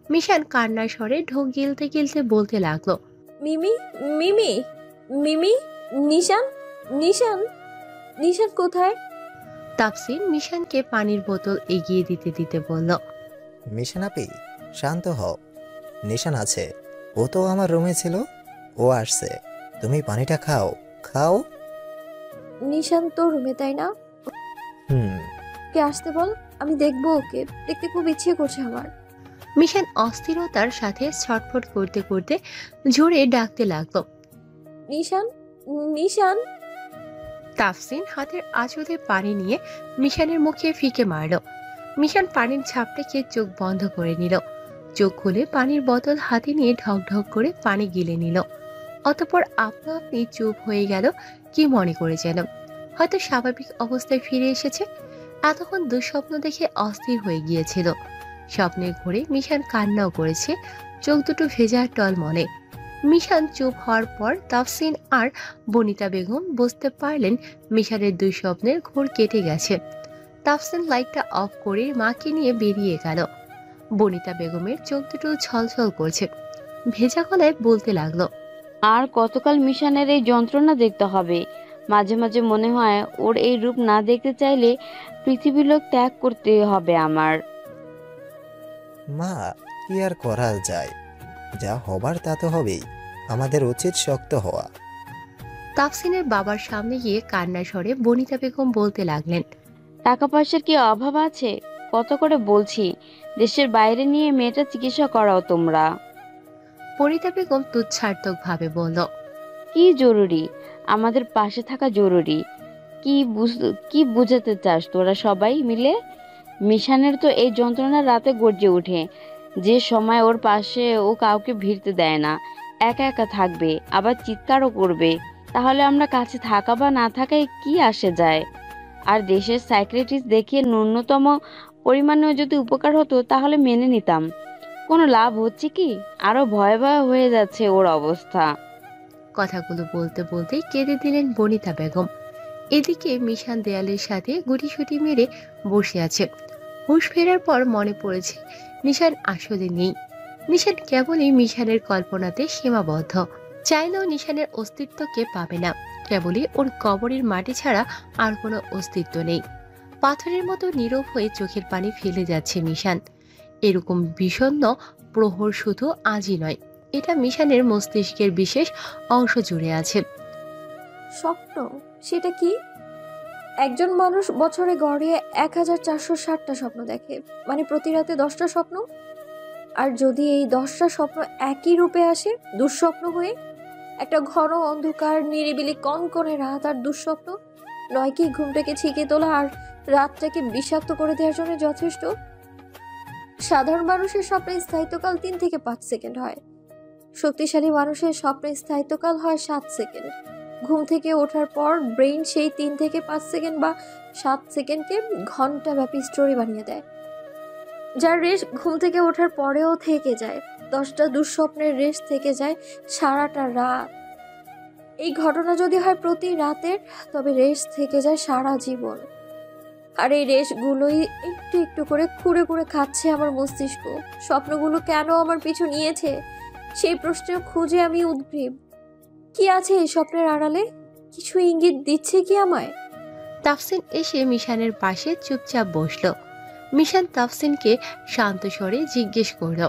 মিশান কান্নার স্বরে ঢোক গিলতে গিলতে বলতে লাগলো,
মিমি মিমি মিমি, নিশান নিশান নিশান কোথায়?
তাফসিন মিশানকে পানির বোতল এগিয়ে দিতে দিতে বলল,
মিশান আপি শান্ত হও, নিশান আছে, ও তো আমার রুমে ছিল, ও আসছে, তুমি পানিটা খাও খাও।
নিশান তো রুমে, তাই না? কে আসতে বল, আমি দেখবো ওকে, দেখতে খুব ইচ্ছে করছে আমার।
মিশান অস্থিরতার সাথে ছটফট করতে করতে জোরে ডাকতে লাগলো,
নিশান নিশান।
তাফসিন হাতের আঁচলে পানি নিয়ে মিশানের মুখে ফিকে মারল। মিশান পানির ঝাপটাকে চোখ বন্ধ করে নিল। চোখ খুলে পানির বোতল হাতে নিয়ে ঢক ঢক করে পানি গিলে নিল। অতঃপর আপনা আপনি চুপ হয়ে গেল, কি মনে করে যেন হয়তো স্বাভাবিক অবস্থায় ফিরে এসেছে। এতক্ষণ দুঃস্বপ্ন দেখে অস্থির হয়ে গিয়েছিল। স্বপ্নের ঘোরে মিশান কান্নাও করেছে, চোখ দুটো ভেজা টলমলে। মিশান চুপ হওয়ার পর তাফসিন আর বনিতা বেগম বুঝতে পারলেন মিশানের দুই স্বপ্নের ঘোর কেটে গেছে। তাফসিন লাইটটা অফ করে মাকে নিয়ে বেরিয়ে গেল। বনিতা বেগমের চোখ দুটো ছলছল করছে, ভেজা গলায় বলতে লাগলো,
আর কতকাল মিশানের এই যন্ত্রণা দেখতে হবে? মাঝে মাঝে মনে হয় ওর এই রূপ না দেখতে চাইলে পৃথিবীর লোক ত্যাগ করতে হবে আমার।
মা, কি আর করা যায়, যা হবার তা তো হবেই, আমাদের উচিত শক্ত হওয়া।
তাফসিনের বাবার সামনে গিয়ে কান্নার স্বরে বনিতা বেগম বলতে লাগলেন,
টাকা পয়সার কি অভাব আছে? কত করে বলছি দেশের বাইরে নিয়ে মেয়েটা চিকিৎসা করাও তোমরা।
বনিতা বেগম তুচ্ছার্থক ভাবে বলল,
কি জরুরি? আমাদের পাশে থাকা জরুরি। কি বুঝাতে চাস তোরা সবাই মিলে? মিশানের তো এই যন্ত্রণা রাতে গর্জে ওঠে। যে সময় ওর পাশে ও কাউকে ভিড়তে দেয় না, একা একা থাকবে, আবার চিৎকারও করবে। তাহলে আমরা কাছে থাকা বা না থাকায় কি আসে যায়? আর দেশের সাইকিয়াট্রিস্ট দেখিয়ে ন্যূনতম পরিমাণেও যদি উপকার হতো তাহলে মেনে নিতাম। কোনো লাভ হচ্ছে কি? আরো ভয়াবহ হয়ে যাচ্ছে ওর অবস্থা।
কথাগুলো বলতে বলতেই কেঁদে দিলেন বনিতা বেগম। এদিকে মিশান দেয়ালের সাথে গুটিসুটি মেরে বসে আছে। হুঁশ ফেরার পর মনে পড়েছে নিশান আসলে নেই। নিশান কেবলই মিশানের কল্পনাতে সীমাবদ্ধ। চাইলেও নিশানের অস্তিত্বকে পাবে না। কেবলই ওর কবরের মাটি ছাড়া আর কোনো অস্তিত্ব নেই। পাথরের মতো নীরব হয়ে চোখের পানি ফেলে যাচ্ছে মিশান। এরকম বিষণ্ণ প্রহর শুধু আজই নয়, এটা মিশানের মস্তিষ্কের বিশেষ অংশ জুড়ে আছে।
স্বপ্ন সেটা কি? একজন মানুষ বছরে গড়ে 1460টা স্বপ্ন দেখে, মানে প্রতি রাতে 10টা স্বপ্ন। আর যদি এই 10টা স্বপ্ন একই রূপে আসে দুঃস্বপ্ন হয়ে, একটা ঘন অন্ধকার নিরিবিলি কনকনে রাত আর দুঃস্বপ্ন নয় কি ঘুমটাকে ছিকে তোলা আর রাতটাকে বিষাক্ত করে দেওয়ার জন্য যথেষ্ট? সাধারণ মানুষের স্বপ্নের স্থায়িত্বকাল 3 থেকে 5 সেকেন্ড হয়। শক্তিশালী মানুষের স্বপ্নের স্থায়িত্বকাল হয় 7 সেকেন্ড। ঘুম থেকে ওঠার পর ব্রেইন সেই 3 থেকে 5 সেকেন্ড বা 7 সেকেন্ডকে ঘন্টাব্যাপী স্টোরি বানিয়ে দেয়, যার রেশ ঘুম থেকে ওঠার পরেও থেকে যায়। 10টা দুঃস্বপ্নের রেশ থেকে যায় সারাটা রাত। এই ঘটনা যদি হয় প্রতি রাতের, তবে রেশ থেকে যায় সারা জীবন। আর এই রেশগুলোই একটু একটু করে খুঁড়ে খুঁড়ে খাচ্ছে আমার মস্তিষ্ক। স্বপ্নগুলো কেন আমার পিছু নিয়েছে সেই প্রশ্নের খুঁজে আমি উদ্গ্রীব। কি আছে এই স্বপ্নের আড়ালে? কিছু ইঙ্গিত দিচ্ছে কি আমায়?
তাফসিন এসে মিশানের পাশে চুপচাপ বসলো। মিশান তাফসিনকে শান্ত স্বরে জিজ্ঞেস করল,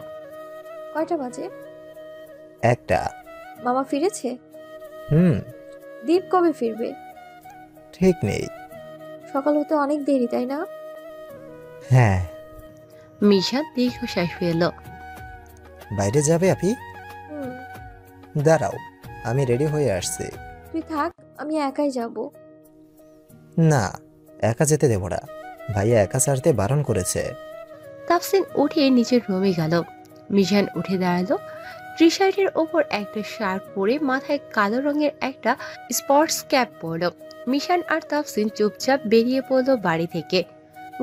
কয়টা বাজে?
1টা।
মামা ফিরেছে?
দীপ
কবে ফিরবে?
ঠিক নেই।
সকাল হতে অনেক দেরি, তাই না?
হ্যাঁ।
মিশান দীর্ঘশ্বাস ফেলল।
বাইরে যাবে আপনি? দাঁড়াও, আমি রেডি হয়ে আসছি।
তুই থাক, আমি একাই যাব।
না, একা যেতে দেব না। ভাইয়া একা ছাড়তে বারণ করেছে।
তাফসিন উঠে নিজের রুমে গেল। মিশান উঠে দাঁড়ালো। টি শার্টের ওপর একটা শার্ট পরে মাথায় কালো রঙের একটা স্পোর্টস ক্যাপ পরল। মিশান আর তাফসিন চুপচাপ বেরিয়ে পড়ল বাড়ি থেকে।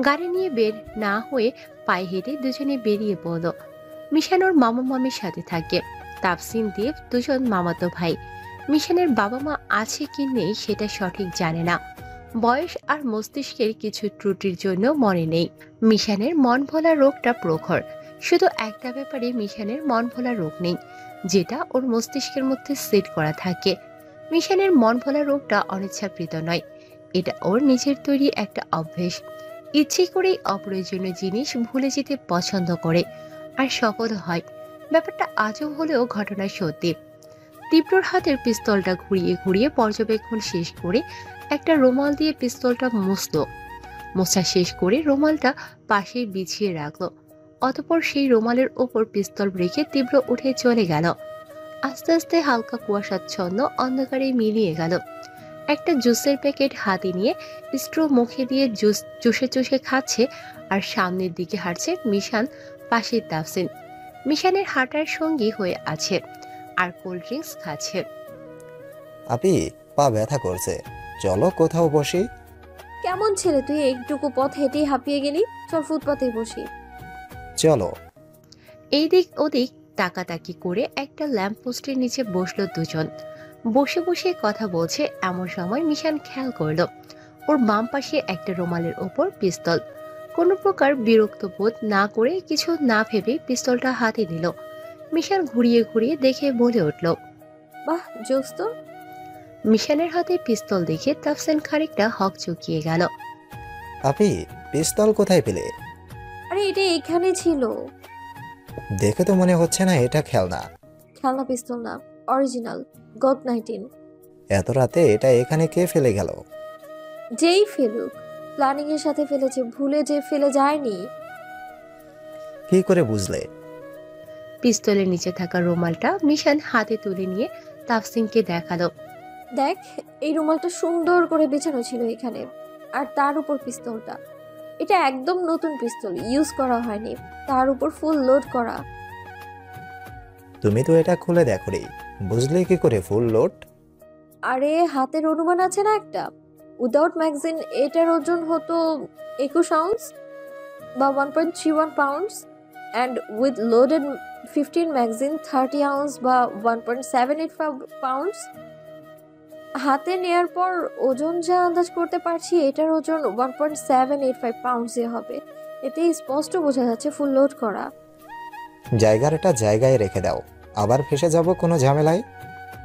গাড়ি নিয়ে বের না হয়ে পায়ে হেঁটে দুজনে বেরিয়ে পড়ল। মিশান ওর মামা মামির সাথে থাকে। তাফসিন দেব দুজন মামাতো ভাই। মিশানের বাবা মা আছে কি নেই সেটা সঠিক জানে না। বয়স আর মস্তিষ্কের কিছু ত্রুটির জন্য মনে নেই। মিশানের মন ভোলা রোগটা প্রখর। শুধু একটা ব্যাপারে মিশানের মন ভোলা রোগ নেই, যেটা ওর মস্তিষ্কের মধ্যে সেট করা থাকে। মিশানের মন ভোলা রোগটা অনিচ্ছাকৃত নয়, এটা ওর নিজের তৈরি একটা অভ্যেস। ইচ্ছে করেই অপ্রয়োজনীয় জিনিস ভুলে যেতে পছন্দ করে, আর সফল হয়। ব্যাপারটা আজও হলেও ঘটনা সত্যি। তীব্রর হাতের পিস্তলটা ঘুরিয়ে ঘুরিয়ে পর্যবেক্ষণ শেষ করে একটা রুমাল দিয়ে পিস্তলটা মোছা শেষ করে রুমালটা পাশে বিছিয়ে রাখলো। অতঃপর সেই রুমালের ওপর পিস্তল রেখে তীব্র উঠে চলে গেল। আস্তে আস্তে হালকা কুয়াশাচ্ছন্ন অন্ধকারে মিলিয়ে গেল। একটা জুসের প্যাকেট হাতে নিয়ে স্ট্রো মুখে দিয়ে জুস চুষে চুষে খাচ্ছে, আর সামনের দিকে হাঁটছে মিশান, পাশে তাফসিন। মিশানের হাঁটার সঙ্গী হয়ে আছে আর কোল্ড ড্রিঙ্কস খাচ্ছে।
আপি, পা ব্যথা করছে, চলো কোথাও বসি।
কেমন ছেলে তুই, একটুকু পথ হেঁটেই হাঁপিয়ে গেলি। চল ফুটপাতে বসি।
চলো।
এইদিক ওদিক তাকাতাকি করে একটা ল্যাম্প পোস্টের নিচে বসলো দুজন। বসে বসে কথা বলছে এমন সময় মিশান খেয়াল করলো ওর বাম পাশে একটা রুমালের ওপর পিস্তল। কোনো প্রকার বিরক্ত বোধ না করে, কিছু না ভেবে পিস্তলটা হাতে নিল। মিশান ঘুরিয়ে ঘুরিয়ে দেখে বলে উঠল,
বাহ, জোস তো।
মিশানের হাতে পিস্তল দেখে তাফসিন খানিকটা হক চুকিয়ে গেল।
আপি, পিস্তল কোথায় পেলে?
আরে এটা এখানে ছিল।
দেখে তো মনে হচ্ছে না এটা খেলনা।
খেলনা পিস্তল না, অরিজিনাল গড 19।
এত রাতে এটা এখানে কে ফেলে গেল?
যেই ফেলুক, প্ল্যানিং এর সাথে ফেলেছে, ভুলে যে ফেলে যায়নি।
কি করে বুঝলে?
পিস্তলের নিচে থাকা রুমালটা মিশান হাতে তুলে নিয়ে তাফসিনকে দেখালো।
দেখ, এই রুমালটা সুন্দর করে বেছানো ছিল এখানে, আর তার উপর পিস্তলটা। এটা একদম নতুন পিস্তল, ইউজ করা হয়নি, তার উপর ফুল লোড করা।
তুমি তো এটা খুলে দেখো রে, বুঝলে কি করে ফুল লোড?
আরে হাতের অনুমান আছে না একটা। উইদাউট ম্যাগাজিন এটার ওজন হতো 21 আউন্স বা 1.31 pounds, and with loaded 15 magazine 30 ounce বা 1.785 পাউন্ডস। হাতে নেয়ার পর ওজন যা আন্দাজ করতে পারছি, এটার ওজন 1.785 পাউন্ডসে হবে। এতে স্পষ্ট বোঝা যাচ্ছে ফুল লোড করা।
জায়গাটা জায়গায় রেখে দাও, আবার ফেসে যাব কোনো ঝামেলায়।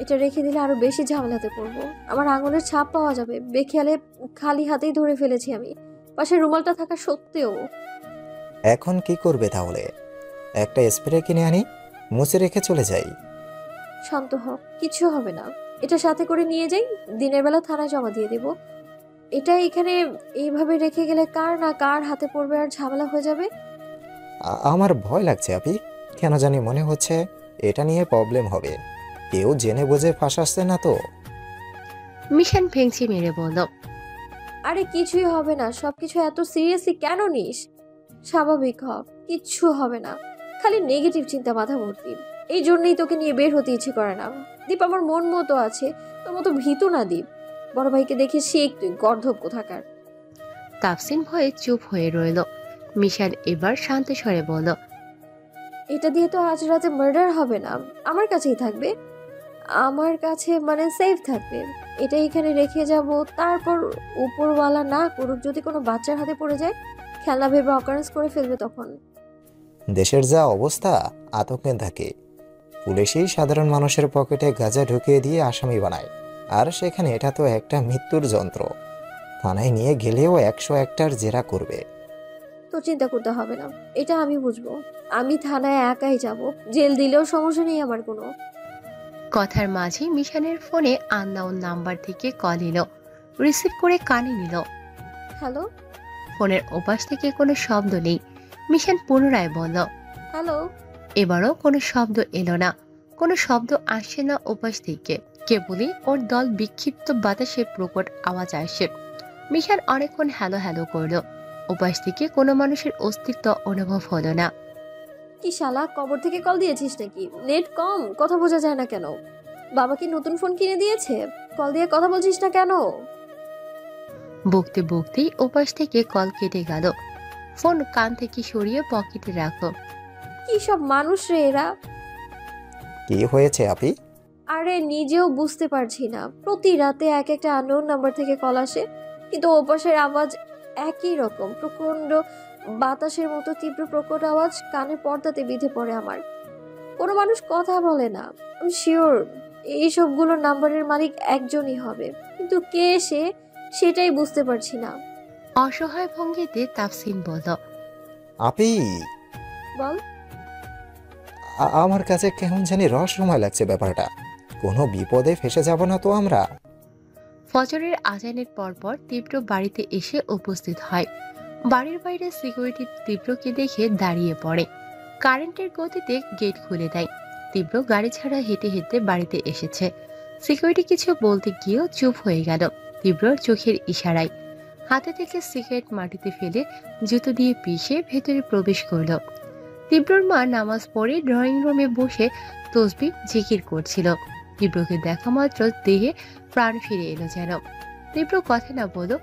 এটা রেখে দিলে আরো বেশি ঝামেলাতে পড়বো। আমার আঙুলের ছাপ পাওয়া যাবে, বেখেয়ালে খালি হাতেই ধরে ফেলেছি আমি, পাশে রুমালটা থাকা সত্ত্বেও।
এখন কি করবে তাহলে? একটা স্প্রে কিনে আনি, মুছে রেখে চলে যাই।
শান্ত হ, কিছু হবে না। এটা সাথে করে নিয়ে যাই, দিনের বেলা থানায় জমা দিয়ে দেব। এটা এখানে এইভাবে রেখে গেলে কার না কার হাতে পড়বে আর ঝামেলা হয়ে যাবে।
আমার ভয় লাগছে আপি, কেন জানি মনে হচ্ছে এটা নিয়ে প্রবলেম হবে। কেউ জেনে বুঝে ফাঁসাচ্ছে না তো?
মিশন ভেঙচি মেরে বলল,
আরে কিছুই হবে না, সবকিছু এত সিরিয়াসলি কেন নিস? স্বাভাবিক হ, কিচ্ছু হবে না। খালি নেগেটিভ চিন্তা মাথা ভর্তি, এই জন্যই তোকে নিয়ে বের হতে ইচ্ছে করে না। দীপ আমার মন মতো আছে, তোর মতো ভীতু না দীপ। বড় ভাইকে দেখে শেখ তুই, গর্ধব কোথাকার।
তাফসিন ভয়ে চুপ হয়ে রইল। মিশন এবার শান্ত স্বরে বলল,
এটা দিয়ে তো আজ রাতে মার্ডার হবে না, আমার কাছেই থাকবে। আমার কাছে মানে সেফ থাকবে। এটা এখানে রেখে যাব, তারপর উপরওয়ালা না করুক যদি কোনো বাচ্চার হাতে পড়ে যায়, খেলনা ভেবে অকারেন্স করে ফেলবে তখন।
দেশের যা অবস্থা, আতঙ্কে থাকে। পুলিশই সাধারণ মানুষের পকেটে গাঁজা ঢুকিয়ে দিয়ে আসামি বানায়, আর সেখানে এটা তো একটা মৃত্যুর যন্ত্র। থানায় নিয়ে গেলেও 101টার জেরা করবে।
তো চিন্তা করতে হবে না, এটা আমি বুঝবো। আমি থানায় একাই যাব, জেল দিলেও সমস্যা নেই আমার কোনো।
কথার মাঝে মিশনের ফোনে আননোন নাম্বার থেকে কল এলো। রিসিভ করে কানে নিল।
হ্যালো।
ফোনের ওপাশ থেকে কোনো শব্দ নেই। মিশন পুনরায় বলল,
হ্যালো।
এবারও কোনো শব্দ এলো না, কোনো শব্দ আসছে না ওপাশ থেকে। কেবলই ওর দল বিক্ষিপ্ত বাতাসে প্রকট আওয়াজ আসে। মিশন অনেকক্ষণ হ্যালো হ্যালো করলো, ওপাশ থেকে কোনো মানুষের অস্তিত্ব অনুভব হলো না।
কি শালা, কবর থেকে কল দিয়েছিস নাকি? নেট কম, কথা বোঝা যায় না কেন? বাবা কি নতুন ফোন কিনে দিয়েছে? কল দিয়ে কথা বলছিস না কেন?
বকতে বকতেই ওপাশ থেকে কল কেটে গেল। ফোন কান থেকে সরিয়ে পকেটে রাখো।
কি সব মানুষ রে এরা!
কি হয়েছে আপি?
আরে নিজেও বুঝতে পারছি না, প্রতি রাতে এক একটা আননোন নাম্বার থেকে কল আসে, কিন্তু ওপাশের আওয়াজ একই রকম, প্রচন্ড বাতাসের মতো তীব্র প্রকট আওয়াজ কানের পর্দাতে বিঁধে পড়ে আমার। কোনো মানুষ কথা বলে না। আমি শিওর এই সবগুলো নাম্বারের মালিক একজনই হবে, কিন্তু কে সে সেটাই বুঝতে পারছি না।
অসহায় ভঙ্গিতে তাফসিন বলল,
আপি
বল।
আমার কাছে কেমন জানি রহস্যময় লাগছে ব্যাপারটা। কোনো বিপদে ফেসে যাব না তো আমরা?
ফজরের আজানের পরপর তীব্র বাড়িতে এসে উপস্থিত হয়। বাড়ির বাইরে সিকিউরিটি তীব্রকে দেখে দাঁড়িয়ে পড়ে। কারেন্টের গতিতে গেট খুলে দেয়। তীব্র গাড়ি ছাড়া হেঁটে হেঁটে বাড়িতে এসেছে। সিকিউরিটি কিছু বলতে গিয়েও চুপ হয়ে গেল তীব্রর চোখের ইশারায়। হাতে থেকে সিগারেট মাটিতে ফেলে জুতো দিয়ে পিষে ভেতরে প্রবেশ করল। তীব্রর মা নামাজ পড়ে ড্রয়িং রুমে বসে তসবিহ জিকির করছিল। তীব্রকে দেখা মাত্র দেহে প্রাণ ফিরে এলো যেন। তীব্র কথা না বলো,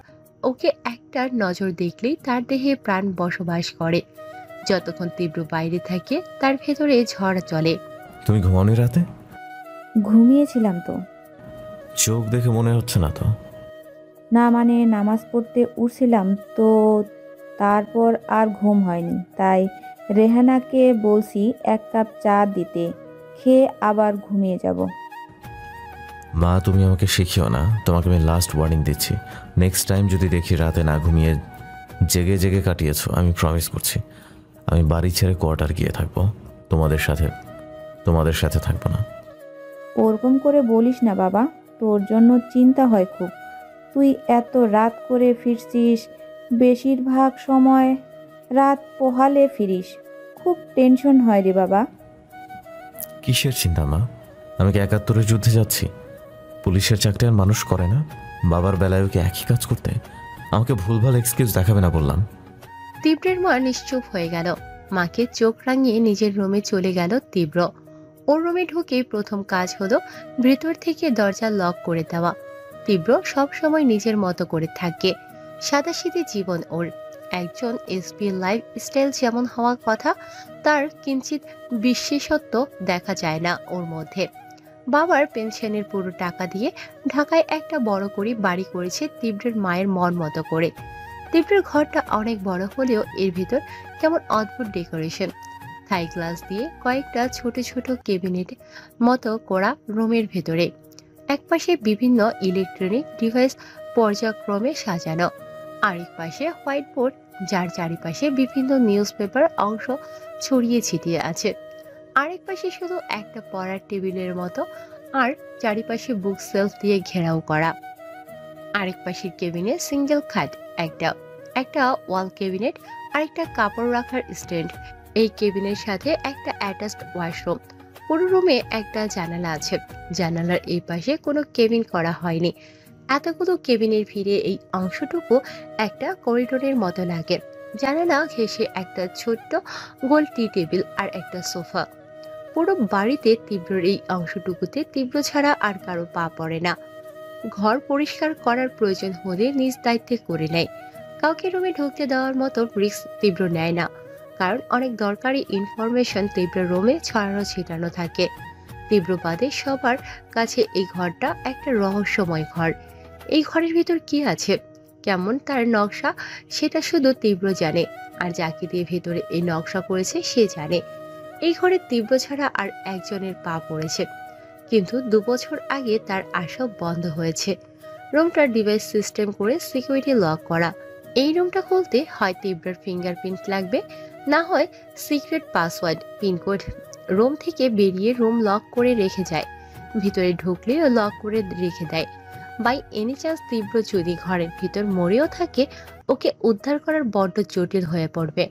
ওকে একটা নজর দেখলেই তার দেহে প্রাণ বসবাস করে। যতক্ষণ তীব্র বাইরে থাকে তার ভেতরে ঝড় চলে।
তুমি ঘুমাওনি রাতে?
ঘুমিয়েছিলাম তো।
চোখ দেখে মনে হচ্ছে না তো।
না মানে নামাজ পড়তে উঠছিলাম তো, তারপর আর ঘুম হয়নি, তাই রেহানাকে বলছি 1 কাপ চা দিতে, খেয়ে আবার ঘুমিয়ে যাব।
মা তুমি আমাকে শিখিও না, তোমাকে আমি লাস্ট ওয়ার্নিং দিচ্ছি। নেক্সট টাইম যদি দেখি রাতে না ঘুমিয়ে জেগে জেগে কাটিয়েছো, আমি প্রমিস করছি আমি বাড়ি ছেড়ে কোয়ার্টার গিয়ে থাকবো, তোমাদের সাথে থাকবো না।
ওরকম করে বলিস না বাবা, তোর জন্য চিন্তা হয় খুব। তুই এত রাত করে ফিরছিস, বেশিরভাগ সময় রাত পোহালে ফিরিস, খুব টেনশন হয় রে বাবা।
কিসের চিন্তা মা? আমি কি ৭১-এর যুদ্ধে যাচ্ছি? পুলিশের চাকরি আর মানুষ করে না? বাবার বেলায়ও কি একই কাজ করতে? আমাকে ভুলভাল এক্সকিউজ দেখাবে না বললাম।
তীব্রের মা নিশ্চুপ হয়ে গেল। মাকে চোখ রাঙিয়ে নিজের রুমে চলে গেল তীব্র। ওর রুমে ঢুকে প্রথম কাজ হলো ভেতর থেকে দরজা লক করে দেওয়া। তীব্র সব সময় নিজের মতো করে থাকে, সাদাসিধে জীবন ওর। একজন এসপি লাইফ স্টাইল যেমন হওয়ার কথা, তার কিঞ্চিত বিশেষত্ব দেখা যায় না ওর মধ্যে। বাবার পেনশনের পুরো টাকা দিয়ে ঢাকায় একটা বড় করে বাড়ি করেছে তীব্রের মায়ের মন মতো করে। তীব্রের ঘরটা অনেক বড় হলেও এর ভিতর কেমন অদ্ভুত ডেকোরেশন। থাই গ্লাস দিয়ে কয়েকটা ছোট ছোট ক্যাবিনেট মতো করা রুমের ভেতরে একপাশে বিভিন্ন ইলেকট্রনিক ডিভাইস পর্যায়ক্রমে সাজানো, আরেক পাশে হোয়াইট বোর্ড যার চারিপাশে বিভিন্ন নিউজ পেপার অংশ ছড়িয়ে ছিটিয়ে আছে। আরেক পাশে শুধু একটা পড়ার টেবিলের মতো, আর চারিপাশে বুক সেলফ দিয়ে ঘেরাও করা। আরেক পাশের কেবিনে সিঙ্গেল খাট একটা, একটা ওয়াল ক্যাবিনেট, আরেকটা কাপড় রাখার স্ট্যান্ড। এই কেবিনের সাথে একটা অ্যাটাচড ওয়াশরুম। পুরো রুমে একটা জানালা আছে, জানালার এই পাশে কোনো কেবিন করা হয়নি। এতগুলো কেবিনের ভিড়ে এই অংশটুকু একটা করিডোরের মতো লাগে। জানালা ঘেঁষে একটা ছোট্ট গোল টি টেবিল আর একটা সোফা। পুরো বাড়িতে তীব্রর এই অংশটুকুতে তীব্র ছাড়া আর কারো পা পড়ে না। ঘর পরিষ্কার করার প্রয়োজন হলে নিজ দায়িত্বে করে নেয়। কাউকে রুমে ঢুকতে দেওয়ার মতো রিস্ক তীব্র নেয় না, কারণ অনেক দরকারি ইনফরমেশন তীব্র রুমে ছড়ানো ছিটানো থাকে। তীব্র বাদে সবার কাছে এই ঘরটা একটা রহস্যময় ঘর। এই ঘরের ভিতর কি আছে, কেমন তার নকশা, সেটা শুধু তীব্র জানে, আর যাকে দিয়ে ভেতরে এই নকশা করেছে সে জানে। এই ঘরে তীব্র ছাড়া আর একজনের পা পড়েছে, কিন্তু 2 বছর আগে তার আসা বন্ধ হয়েছে। রুমটার ডিভাইস সিস্টেম করে সিকিউরিটি লক করা। এই রুমটা খুলতে হয় তীব্রের ফিঙ্গারপ্রিন্ট লাগবে, না হয় সিক্রেট পাসওয়ার্ড পিনকোড। রুম থেকে বেরিয়ে রুম লক করে রেখে যায়, ভিতরে ঢুকলেও লক করে রেখে দেয়। বাই এনি চান্স তীব্র যদি ঘরের ভিতর মরেও থাকে, ওকে উদ্ধার করার বড্ড জটিল হয়ে পড়বে।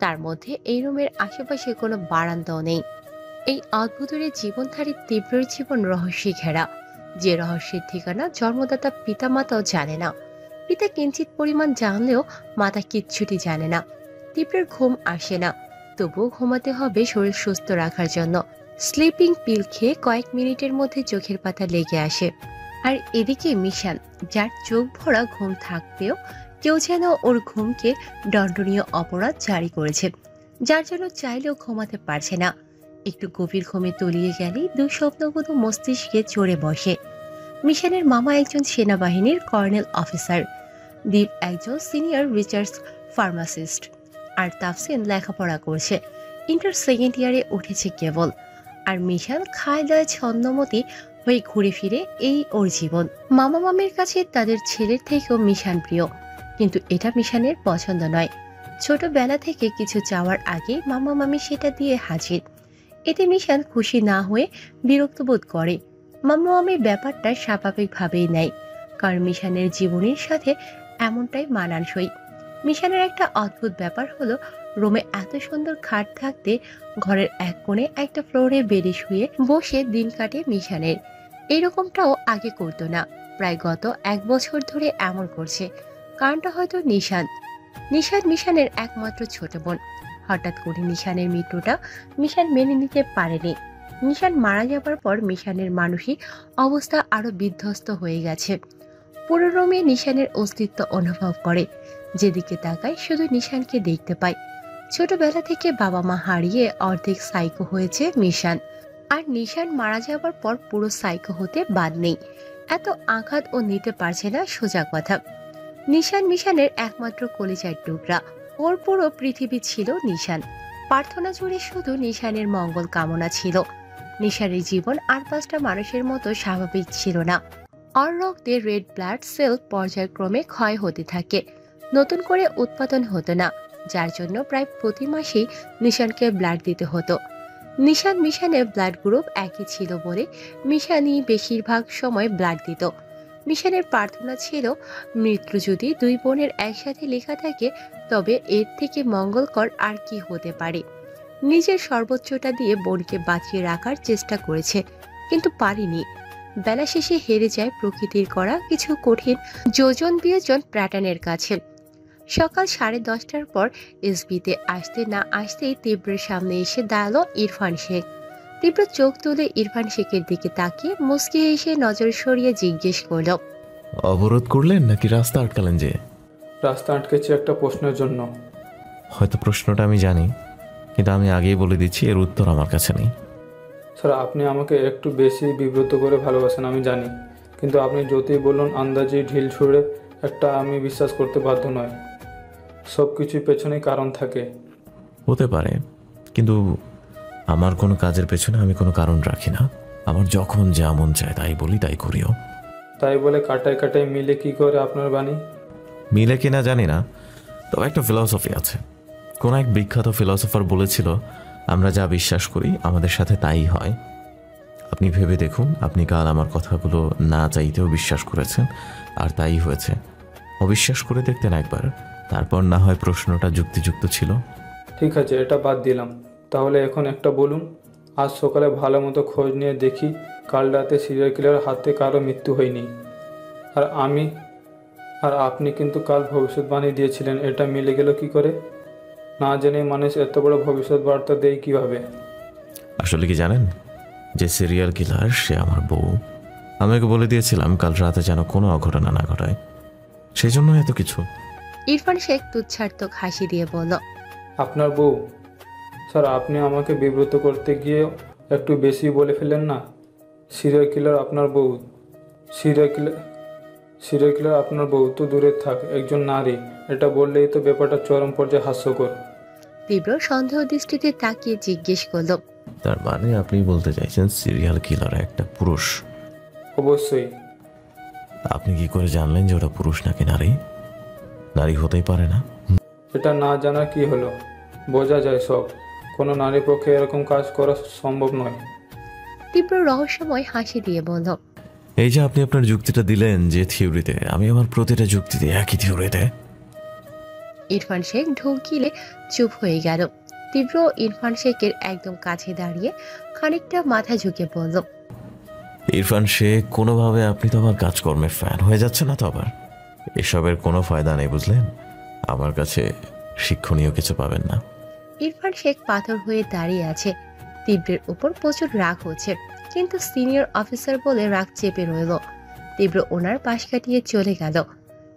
তার মধ্যে এই রুমের আশেপাশে কোনো বারান্দাও নেই। এই অদ্ভুতের জীবনধারী তীব্রের জীবন রহস্যে ঘেরা, যে রহস্যের ঠিকানা জন্মদাতা পিতামাতাও জানে না। পিতা কিঞ্চিত পরিমাণ জানলেও মাতা কিচ্ছুটি জানে না। তীব্রের ঘুম আসে না, তবুও ঘুমাতে হবে শরীর সুস্থ রাখার জন্য। স্লিপিং পিল খেয়ে কয়েক মিনিটের মধ্যে চোখের পাতা লেগে আসে। আর এদিকে মিশান, যার চোখ ভরা ঘুম থাকতেও কেউ যেন ওর ঘুমকে দণ্ডনীয় অপরাধ জারি করেছে, যার জন্য চাইলেও ঘুমাতে পারছে না। একটু গভীর ঘুমে তলিয়ে গেলেই দুঃস্বপ্নগুলো মস্তিষ্কে চড়ে বসে। মিশানের মামা একজন সেনাবাহিনীর কর্নেল অফিসার, দীপ একজন সিনিয়র রিসার্চ ফার্মাসিস্ট, আর তাফসিন লেখাপড়া করছে, ইন্টার সেকেন্ড ইয়ারে উঠেছে কেবল। আর মিশান খায় দায় ছন্দমতি হয়ে ঘুরে ফিরে, এই ওর জীবন। মামা মামির কাছে তাদের ছেলের থেকেও মিশান প্রিয়, কিন্তু এটা মিশানের পছন্দ নয়। ছোটবেলা থেকে কিছু চাওয়ার আগে মামা মামি সেটা দিয়ে হাজির। এতে মিশান খুশি না হয়ে বিরক্ত বোধ করে। মামা মামির ব্যাপারটা স্বাভাবিকভাবেই নেয়, কারণ মিশানের জীবনের সাথে এমনটাই মানানসই। মিশানের একটা অদ্ভুত ব্যাপার হলো, রুমে এত সুন্দর খাট থাকতে ঘরের এক কোণে একটা ফ্লোরে বেডে শুয়ে বসে দিন কাটে মিশানের। এরকমটাও আগে করতো না, প্রায় গত 1 বছর ধরে এমন করছে। কারণটা হয়তো নিশান মিশানের একমাত্র ছোট বোন। হঠাৎ করে নিশানের মৃত্যুটা মিশান মেনে নিতে পারেনি। নিশান মারা যাবার পর মিশানের মানসিক অবস্থা আরো বিধ্বস্ত হয়ে গেছে। পুরো রুমে নিশানের অস্তিত্ব অনুভব করে, যেদিকে তাকায় শুধু নিশানকে দেখতে পায়। ছোটবেলা থেকে বাবা মা হারিয়ে অর্ধেক সাইকো হয়েছে মিশান, আর নিশান মারা যাবার পর পুরো সাইকো হতে বাদ নেই। এত আঘাত ও নিতে পারছে না, সোজা কথা। নিশান মিশানের একমাত্র কলিজার টুকরা, ওর পুরো পৃথিবী ছিল নিশান। প্রার্থনা জুড়ে শুধু নিশানের মঙ্গল কামনা ছিল। নিশানের জীবন আর 5টা মানুষের মতো স্বাভাবিক ছিল না। ওর রক্তে রেড ব্লাড সেল পর্যায়ক্রমে ক্ষয় হতে থাকে, নতুন করে উৎপাদন হতো না, যার জন্য প্রায় প্রতি মাসেই নিশানকে ব্লাড দিতে হতো। মিশানের ব্লাড গ্রুপ একই ছিল বলে মিশানই বেশিরভাগ সময় ব্লাড দিত। মিশানের প্রার্থনা ছিল, মৃত্যু যদি 2 বোনের একসাথে লেখা থাকে, তবে এর থেকে মঙ্গলকর আর কি হতে পারে। নিজের সর্বোচ্চটা দিয়ে বোনকে বাঁচিয়ে রাখার চেষ্টা করেছে, কিন্তু পারিনি। বেলা শেষে হেরে যায় প্রকৃতির করা কিছু কঠিন যোজন বিয়োজন প্যাটার্নের কাছে। সকাল 10:30টার পর এসবিতে আসতে না আসতেই তীব্রের সামনে এসে দাঁড়ালো ইরফান শেখ। তীব্র চোখ তুলে ইরফান শেখের দিকে তাকিয়ে মুচকি এসে নজর সরিয়ে জিজ্ঞেস করল,
অবরোধ করলেন নাকি রাস্তা আটকালেন? যে
রাস্তা আটকেছি একটা প্রশ্নের জন্য।
হয়তো প্রশ্নটা আমি জানি, কিন্তু আমি আগেই বলে দিচ্ছি এর উত্তর আমার কাছে নেই।
স্যার, আপনি আমাকে একটু বেশি বিব্রত করে ভালোবাসেন আমি জানি, কিন্তু আপনি যতই বলুন আন্দাজি ঢিল ছুঁড়ে একটা আমি বিশ্বাস করতে বাধ্য নয়। সব কিছুর পেছনেই কারণ থাকে।
হতে পারে, কিন্তু আমার কোনো কাজের পেছনে আমি কোনো কারণ রাখি না। আমার যখন যা মন চায় তাই বলি, তাই করিও।
তাই বলে কাটায় কাটায় মিলে কি করে আপনার বাণী?
মিলে কিনা জানি না, তবে একটা ফিলসফি আছে। কোন এক বিখ্যাত ফিলসফার বলেছিল, আমরা যা বিশ্বাস করি আমাদের সাথে তাই হয়। আপনি ভেবে দেখুন, আপনি কাল আমার কথাগুলো না চাইতেও বিশ্বাস করেছেন, আর তাই হয়েছে। অবিশ্বাস করে দেখতেন একবার, তারপর না হয় প্রশ্নটা যুক্তিযুক্ত ছিল।
ঠিক আছে, এটা বাদ দিলাম। তাহলে এখন একটা বলুন, আজ সকালে ভালো মতো খোঁজ নিয়ে দেখি কাল রাতে সিরিয়াল কিলারের হাতে কারো মৃত্যু হয়নি। আর আপনি কিন্তু কাল ভবিষ্যৎবাণী দিয়েছিলেন, এটা মিলে গেল কি করে? না জেনে মানুষ এত বড় ভবিষ্যৎ বার্তা দেয় কিভাবে?
আসলে কি জানেন, যে সিরিয়াল কিলার সে আমার বউ। আমি ওকে বলে দিয়েছিলাম কাল রাতে যেন কোনো অঘটনা না ঘটায়, সেই জন্য এত কিছু।
ইরফান শেখ তুচ্ছার্থক হাসি দিয়ে বলল,
আপনার বউ? স্যার, আপনি আমাকে বিব্রত করতে গিয়ে একটু বেশি বলে ফেলেন না। সিরিয়াল কিলার আপনার বউ? সিরিয়াল কিলার আপনার বউ তো দূরে থাক, একজন নারী। এটা বললেই তো ব্যাপারটা চরম পর্যায়ে হাস্যকর।
তীব্র সন্দেহ দৃষ্টিতে তাকিয়ে জিজ্ঞেস করল,
তার মানে আপনি বলতে চাইছেন সিরিয়াল কিলার একটা পুরুষ?
অবশ্যই।
আপনি কি করে জানলেন যে ওটা পুরুষ নাকি নারী? নারী হতেই পারে না।
এটা না জানা কি হলো, বোঝা যায় সব। কোনো নারীর পক্ষে এরকম কাজ করা সম্ভব নয়।
তীব্র রহস্যময় হাসি দিয়ে বলল,
এই যে আপনি আপনার যুক্তিটা দিলেন যে থিওরিতে, আমি আমার প্রতিটা যুক্তিতে একই থিওরিতে।
ইরফান শেখ ঢোক গিলে চুপ হয়ে গেল। তীব্র ইরফান শেখের একদম কাছে দাঁড়িয়ে খানিকটা মাথা ঝুঁকে বলল,
ইরফান শেখ, কোনোভাবে আপনি তো আমার কাজকর্মের ফ্যান হয়ে যাচ্ছে না তো? আবার এসবের কোনো ফায়দা নেই, বুঝলেন? আমার কাছে শিক্ষণীয় কিছু পাবেন না।
ইরফান শেখ পাথর হয়ে দাঁড়িয়ে আছে। তীব্রের উপর প্রচুর রাগ হচ্ছে, কিন্তু সিনিয়র অফিসার বলে রাগ চেপে রইল। তীব্র ওনার পাশ কাটিয়ে চলে গেল।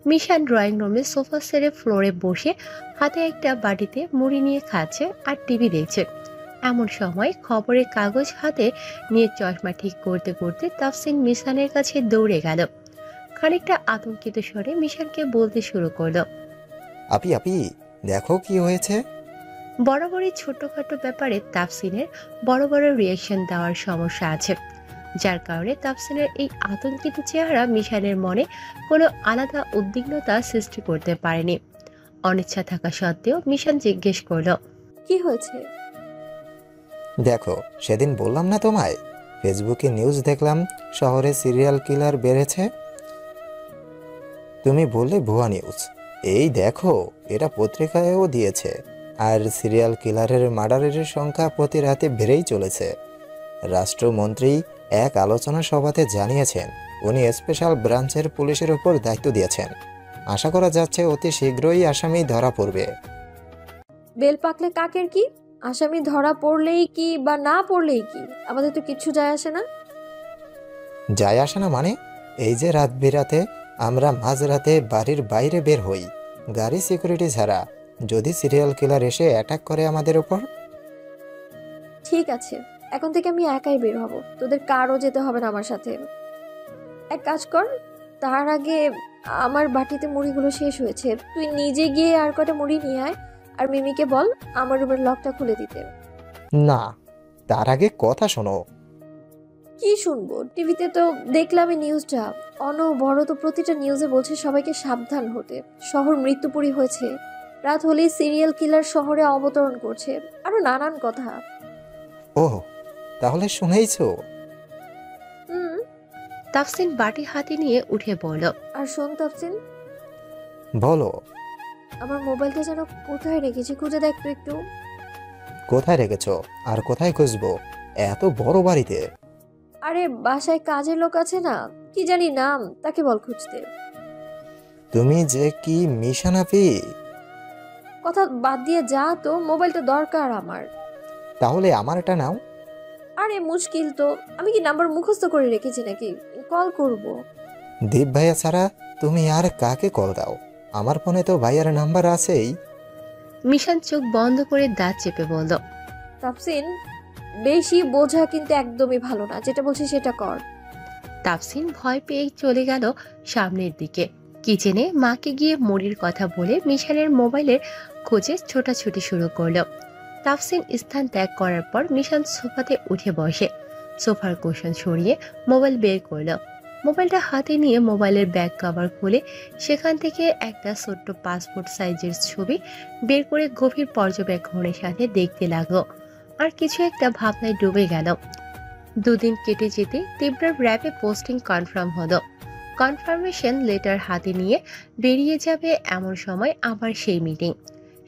মিশান ড্রয়িং রুমে সোফা সেরে ফ্লোরে বসে হাতে একটা বাটিতে মুড়ি নিয়ে খাচ্ছে আর টিভি দেখছে। এমন সময় খবরের কাগজ হাতে নিয়ে চশমা ঠিক করতে করতে তাফসিন মিশানের কাছে দৌড়ে গেল। খানিকটা আতঙ্কিত স্বরে মিশানকে বলতে শুরু করলো,
আপি আপি, দেখো কি হয়েছে।
বরাবরই ছোটখাটো ব্যাপারে তাফসিনের বড় বড় রিয়াকশন দেওয়ার সমস্যা আছে, যার কারণে তাফসিনের এই আতঙ্কিত চেহারা মিশানের মনে কোনো আলাদা উদ্বিগ্নতা সৃষ্টি করতে পারেনি। অনিচ্ছা থাকা সত্ত্বেও মিশান জিজ্ঞেস করল,
কি হয়েছে?
দেখো, সেদিন বললাম না তোমায়, ফেসবুকে নিউজ দেখলাম শহরে সিরিয়াল কিলার বেড়েছে। তুমি বললে ভুয়া নিউজ। এই দেখো, এটা পত্রিকায়ও দিয়েছে। আর সিরিয়াল কিলারের মার্ডারের সংখ্যা প্রতি রাতে বেড়েই চলেছে। রাষ্ট্রমন্ত্রী এক আলোচনা সভাতে জানিয়েছেন উনি স্পেশাল ব্রাঞ্চের পুলিশের উপর দায়িত্ব দিয়েছেন। আশা করা যাচ্ছে অতি শীঘ্রই আসামি ধরা পড়বে।
বেল পাকলে কাকের কি? আসামি ধরা পড়লেই কি বা না পড়লেই কি, আমাদের তো কিচ্ছু যায় আসে না।
যায় আসে না মানে? এই যে রাত বিরাতে আমরা মাঝরাতে বাড়ির বাইরে বের হই গাড়ি সিকিউরিটি ছাড়া, যদি সিরিয়াল কিলার এসে অ্যাটাক করে আমাদের উপর?
ঠিক আছে, এখন থেকে আমি একাই বের হব, তোদের কারও যেতে হবে না আমার সাথে। এক কাজ কর, তার আগে আমার বাটিতে মুড়িগুলো শেষ হয়েছে, তুই নিজে গিয়ে আর কটা মুড়ি নিয়ে আয়, আর মিমিকে বল আমার রুমের লকটা খুলে দিতে।
না, তার আগে কথা শোনো।
কি শুনবো? টিভিতে তো দেখলাম এই নিউজটা, অনবরত প্রতিটা নিউজে বলছে সবাইকে সাবধান হতে, শহর মৃত্যুপুরী হয়েছে, রাত হলেই সিরিয়াল কিলার শহরে অবতরণ করছে, আরো নানান কথা।
ওহ, তাহলে শুনেইছো?
তাফসিন বাটি হাতে নিয়ে উঠে পড়ল।
আর শোন তাফসিন,
বলো।
আমার মোবাইলটা যেন কোথায় রেখেছি, খুঁজে দেখ তো একটু।
কোথায় রেখেছো আর কোথায় খুঁজবো? এত বড় বাড়িতে।
আরে বাসায় কাজের লোক আছে না, কি জানি নাম, তাকে বল খুঁজতে।
তুমি যে কি মিশানাফি?
কথা বাদ দিয়ে যা তো, মোবাইলটা দরকার আমার।
তাহলে আমারটা নাও।
আরে মুশকিল তো, আমি কি নাম্বার মুখস্থ করে রেখেছি নাকি? কল করব।
দীপ ভাইয়া ছাড়া তুমি আর কাকে কল দাও? আমার ফোনে তো ভাইয়ার নাম্বার আছেই।
মিশান চোখ বন্ধ করে দাঁত চেপে বলল,
তাফসিন, বেশি বোঝা কিন্তু একদমই ভালো না, যেটা বলছি সেটা কর।
তাফসিন ভয় পেয়ে চলে গেল সামনের দিকে। কিচেনে মাকে গিয়ে মুড়ির কথা বলে মিশানের মোবাইলের খোঁজে ছোটাছুটি শুরু করলো। তাফসিন স্থান ত্যাগ করার পর মিশান সোফাতে উঠে বসে। সোফার কুশন সরিয়ে মোবাইল বের করলো। মোবাইলটা হাতে নিয়ে মোবাইলের ব্যাক কভার খুলে সেখান থেকে একটা ছোট্ট পাসপোর্ট সাইজের ছবি বের করে গভীর পর্যবেক্ষণের সাথে দেখতে লাগলো। আর কিছু একটা ভাবনায় ডুবে গেল। দুদিন কেটে যেতে তীব্র র্যাপে পোস্টিং কনফার্ম হলো। কনফার্মেশন লেটার হাতে নিয়ে বেরিয়ে যাবে এমন সময় আবার সেই মিটিং।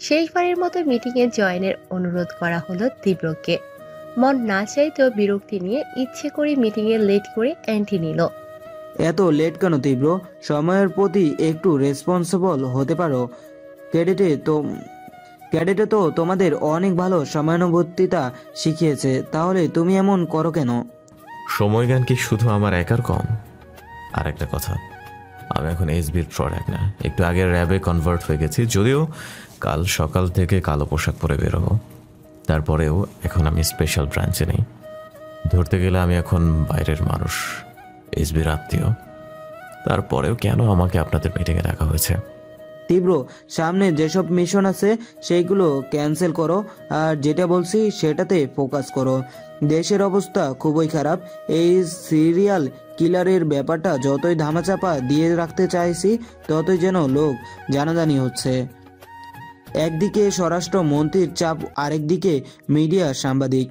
শেষবারের মতো মিটিংয়ে জয়েনের অনুরোধ করা হলো তীব্রকে। মন না চাইতেও বিরক্তি নিয়ে ইচ্ছে করে মিটিংয়ে লেট করে এন্ট্রি নিল।
এত লেট কেন তীব্র? সময়ের প্রতি একটু রেসপন্সিবল হতে পারো। ক্যাডেটে তো তোমাদের অনেক ভালো সময়ানুবর্তিতা শিখিয়েছে, তাহলে তুমি এমন করো কেন?
সময় জ্ঞান কি শুধু আমার একার কম? আর একটা কথা, আমি এখন এসবির প্রোডাক্ট না, একটু আগে র্যাবে কনভার্ট হয়ে গেছি। যদিও কাল সকাল থেকে কালো পোশাক পরে বেরোবো, তারপরেও এখন আমি স্পেশাল ব্রাঞ্চে নেই। ধরতে গেলে আমি এখন বাইরের মানুষ, এসবির আত্মীয়। তারপরেও কেন আমাকে আপনাদের মিটিংয়ে ডাকা হয়েছে?
তীব্র, সামনে যেসব মিশন আছে সেইগুলো ক্যান্সেল করো, আর যেটা বলছি সেটাতে ফোকাস করো। দেশের অবস্থা খুবই খারাপ। এই সিরিয়াল কিলারের ব্যাপারটা যতই ধামাচাপা দিয়ে রাখতে চাইছি, ততই যেন লোক জানাজানি হচ্ছে। একদিকে স্বরাষ্ট্র মন্ত্রীর চাপ, আরেকদিকে মিডিয়া সাংবাদিক,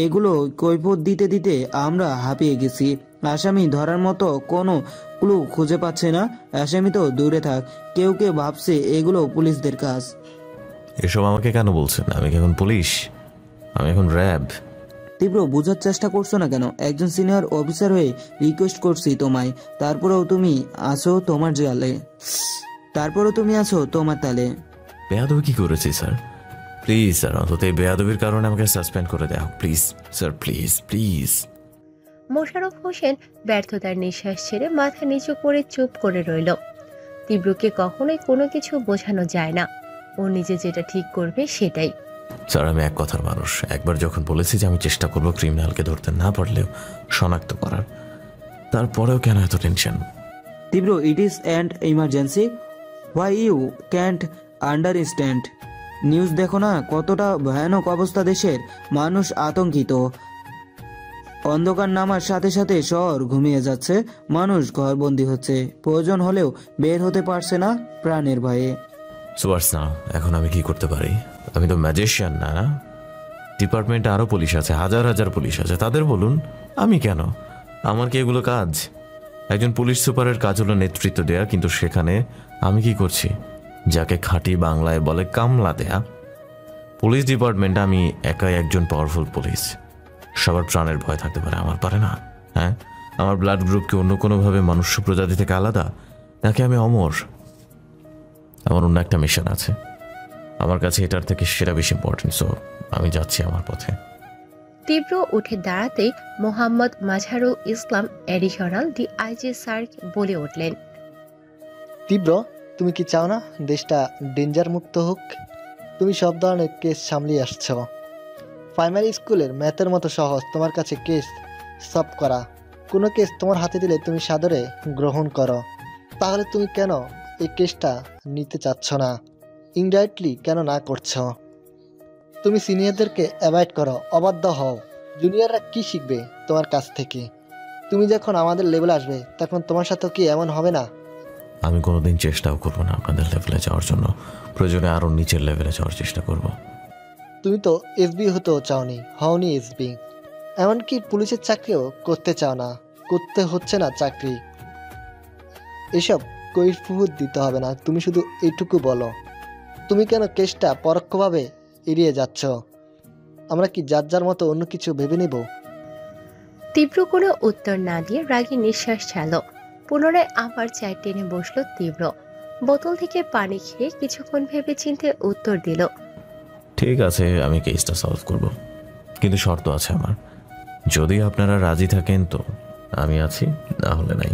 এগুলো কৈফিয়ত দিতে দিতে আমরা হাঁপিয়ে গেছি। আসামি ধরার মতো কোনো ক্লু খুঁজে পাচ্ছে না। আসামি তো দূরে থাক, কেউ কেউ ভাবছে এগুলো পুলিশদের কাজ।
এসব আমাকে কেন বলছেন? আমি কি এখন পুলিশ? আমি এখন র্যাব।
তীব্র, বোঝার চেষ্টা করছো না কেন? একজন সিনিয়র অফিসার হয়ে রিকোয়েস্ট করছি তোমায়, তারপরেও তুমি আসো তোমার তালে।
বেয়াদবি কি করেছি স্যার? প্লিজ স্যার, অন্তত এই বেয়াদবির কারণে আমাকে সাসপেন্ড করে দেওয়া, please sir, please please.
Mosharraf Hossain ব্যর্থতার নিঃশ্বাস ছেড়ে মাথা নিচু করে চুপ করে রইল। তীব্রকে কখনোই কোনো কিছু বোঝানো যায় না, ও নিজে যেটা ঠিক করবে সেটাই।
স্যার, আমি এক কথার মানুষ। একবার যখন বলেছি যে আমি চেষ্টা করবো ক্রিমিনালকে ধরতে না পারলেও শনাক্ত করার, তারপরেও কেন এত tension?
Tibro, it is an emergency, why you can't understand? News দেখো না, কতটা ভয়ানক অবস্থা দেশের। মানুষ আতঙ্কিত। অন্ধকার নামার সাথে সাথে শহর ঘুমিয়ে যাচ্ছে, মানুষ ঘরবন্দি হচ্ছে, প্রয়োজন হলেও বের হতে পারছে না প্রাণের ভয়ে।
সুয়ার্স না, এখন আমি কি করতে পারি? আমি তো ম্যাজিশিয়ান না। ডিপার্টমেন্টে আরো পুলিশ আছে, হাজার হাজার পুলিশ আছে, তাদের বলুন। আমি কেন? আমার কি এগুলো কাজ? একজন পুলিশ সুপারের কাজ হলো নেতৃত্ব দেয়া, কিন্তু সেখানে আমি কি করছি? যাকে খাঁটি বাংলায় বলে কামলা দেয়া। পুলিশ ডিপার্টমেন্টে আমি একাই একজন পাওয়ারফুল পুলিশ। সবার প্রাণের ভয় থাকতে পারে, আমার পারে না? হ্যাঁ, আমার ব্লাড গ্রুপ কি অন্য কোনোভাবে মনুষ্য প্রজাতি থেকে আলাদা, নাকি আমি অমর? আমার অন্য একটা মিশন আছে, আমার কাছে এটার থেকে সেটা বেশি ইম্পর্টেন্ট। সো আমি যাচ্ছি আমার পথে।
তীব্র উঠে দাঁড়াতেই Mohammad Mazharul Islam additional DIG sir বলে উঠলেন,
তীব্র, তুমি কি চাও না দেশটা ডেঞ্জার মুক্ত হোক? তুমি সব ধরনের কেস সামলিয়ে আসছ। প্রাইমারি স্কুলের ম্যাথের মতো সহজ তোমার কাছে কেস সলভ করা। কোনো কেস তোমার হাতে দিলে তুমি সাদরে গ্রহণ করো। তাহলে তুমি কেন এই কেসটা নিতে চাচ্ছ না? ইনডাইরেক্টলি কেন না করছো? তুমি সিনিয়রদেরকে অ্যাভয়েড করো, অবাধ্য হও। জুনিয়ররা কি শিখবে তোমার কাছ থেকে? তুমি যখন আমাদের লেভেলে আসবে তখন তোমার সাথেও কি এমন হবে না?
আমি কোনোদিন চেষ্টাও করবো না আপনাদের লেভেলে যাওয়ার জন্য। প্রয়োজনে আরও নিচের লেভেলে যাওয়ার চেষ্টা করব।
তুমি তো এসবি হতেও চাওনি, হওনি এসবি। এমনকি পুলিশের চাকরিও করতে চাও না, করতে হচ্ছে না চাকরি। এসব কৈফিয়ত দিতে হবে না, তুমি শুধু এইটুকু বলো, তুমি কেন কেসটা পরোক্ষভাবে এড়িয়ে যাচ্ছ? আমরা কি যার যার মতো অন্য কিছু ভেবে নেব?
তীব্র কোনো উত্তর না দিয়ে রাগী নিঃশ্বাস ছাড়ল। পুনরায় আবার চায় টেনে বসলো তীব্র। বোতল থেকে পানি খেয়ে কিছুক্ষণ ভেবে চিন্তে উত্তর দিল,
ঠিক আছে, আমি কেসটা সলভ করব, কিন্তু শর্ত আছে আমার। যদি আপনারা রাজি থাকেন তো আমি আছি, না হলে নাই।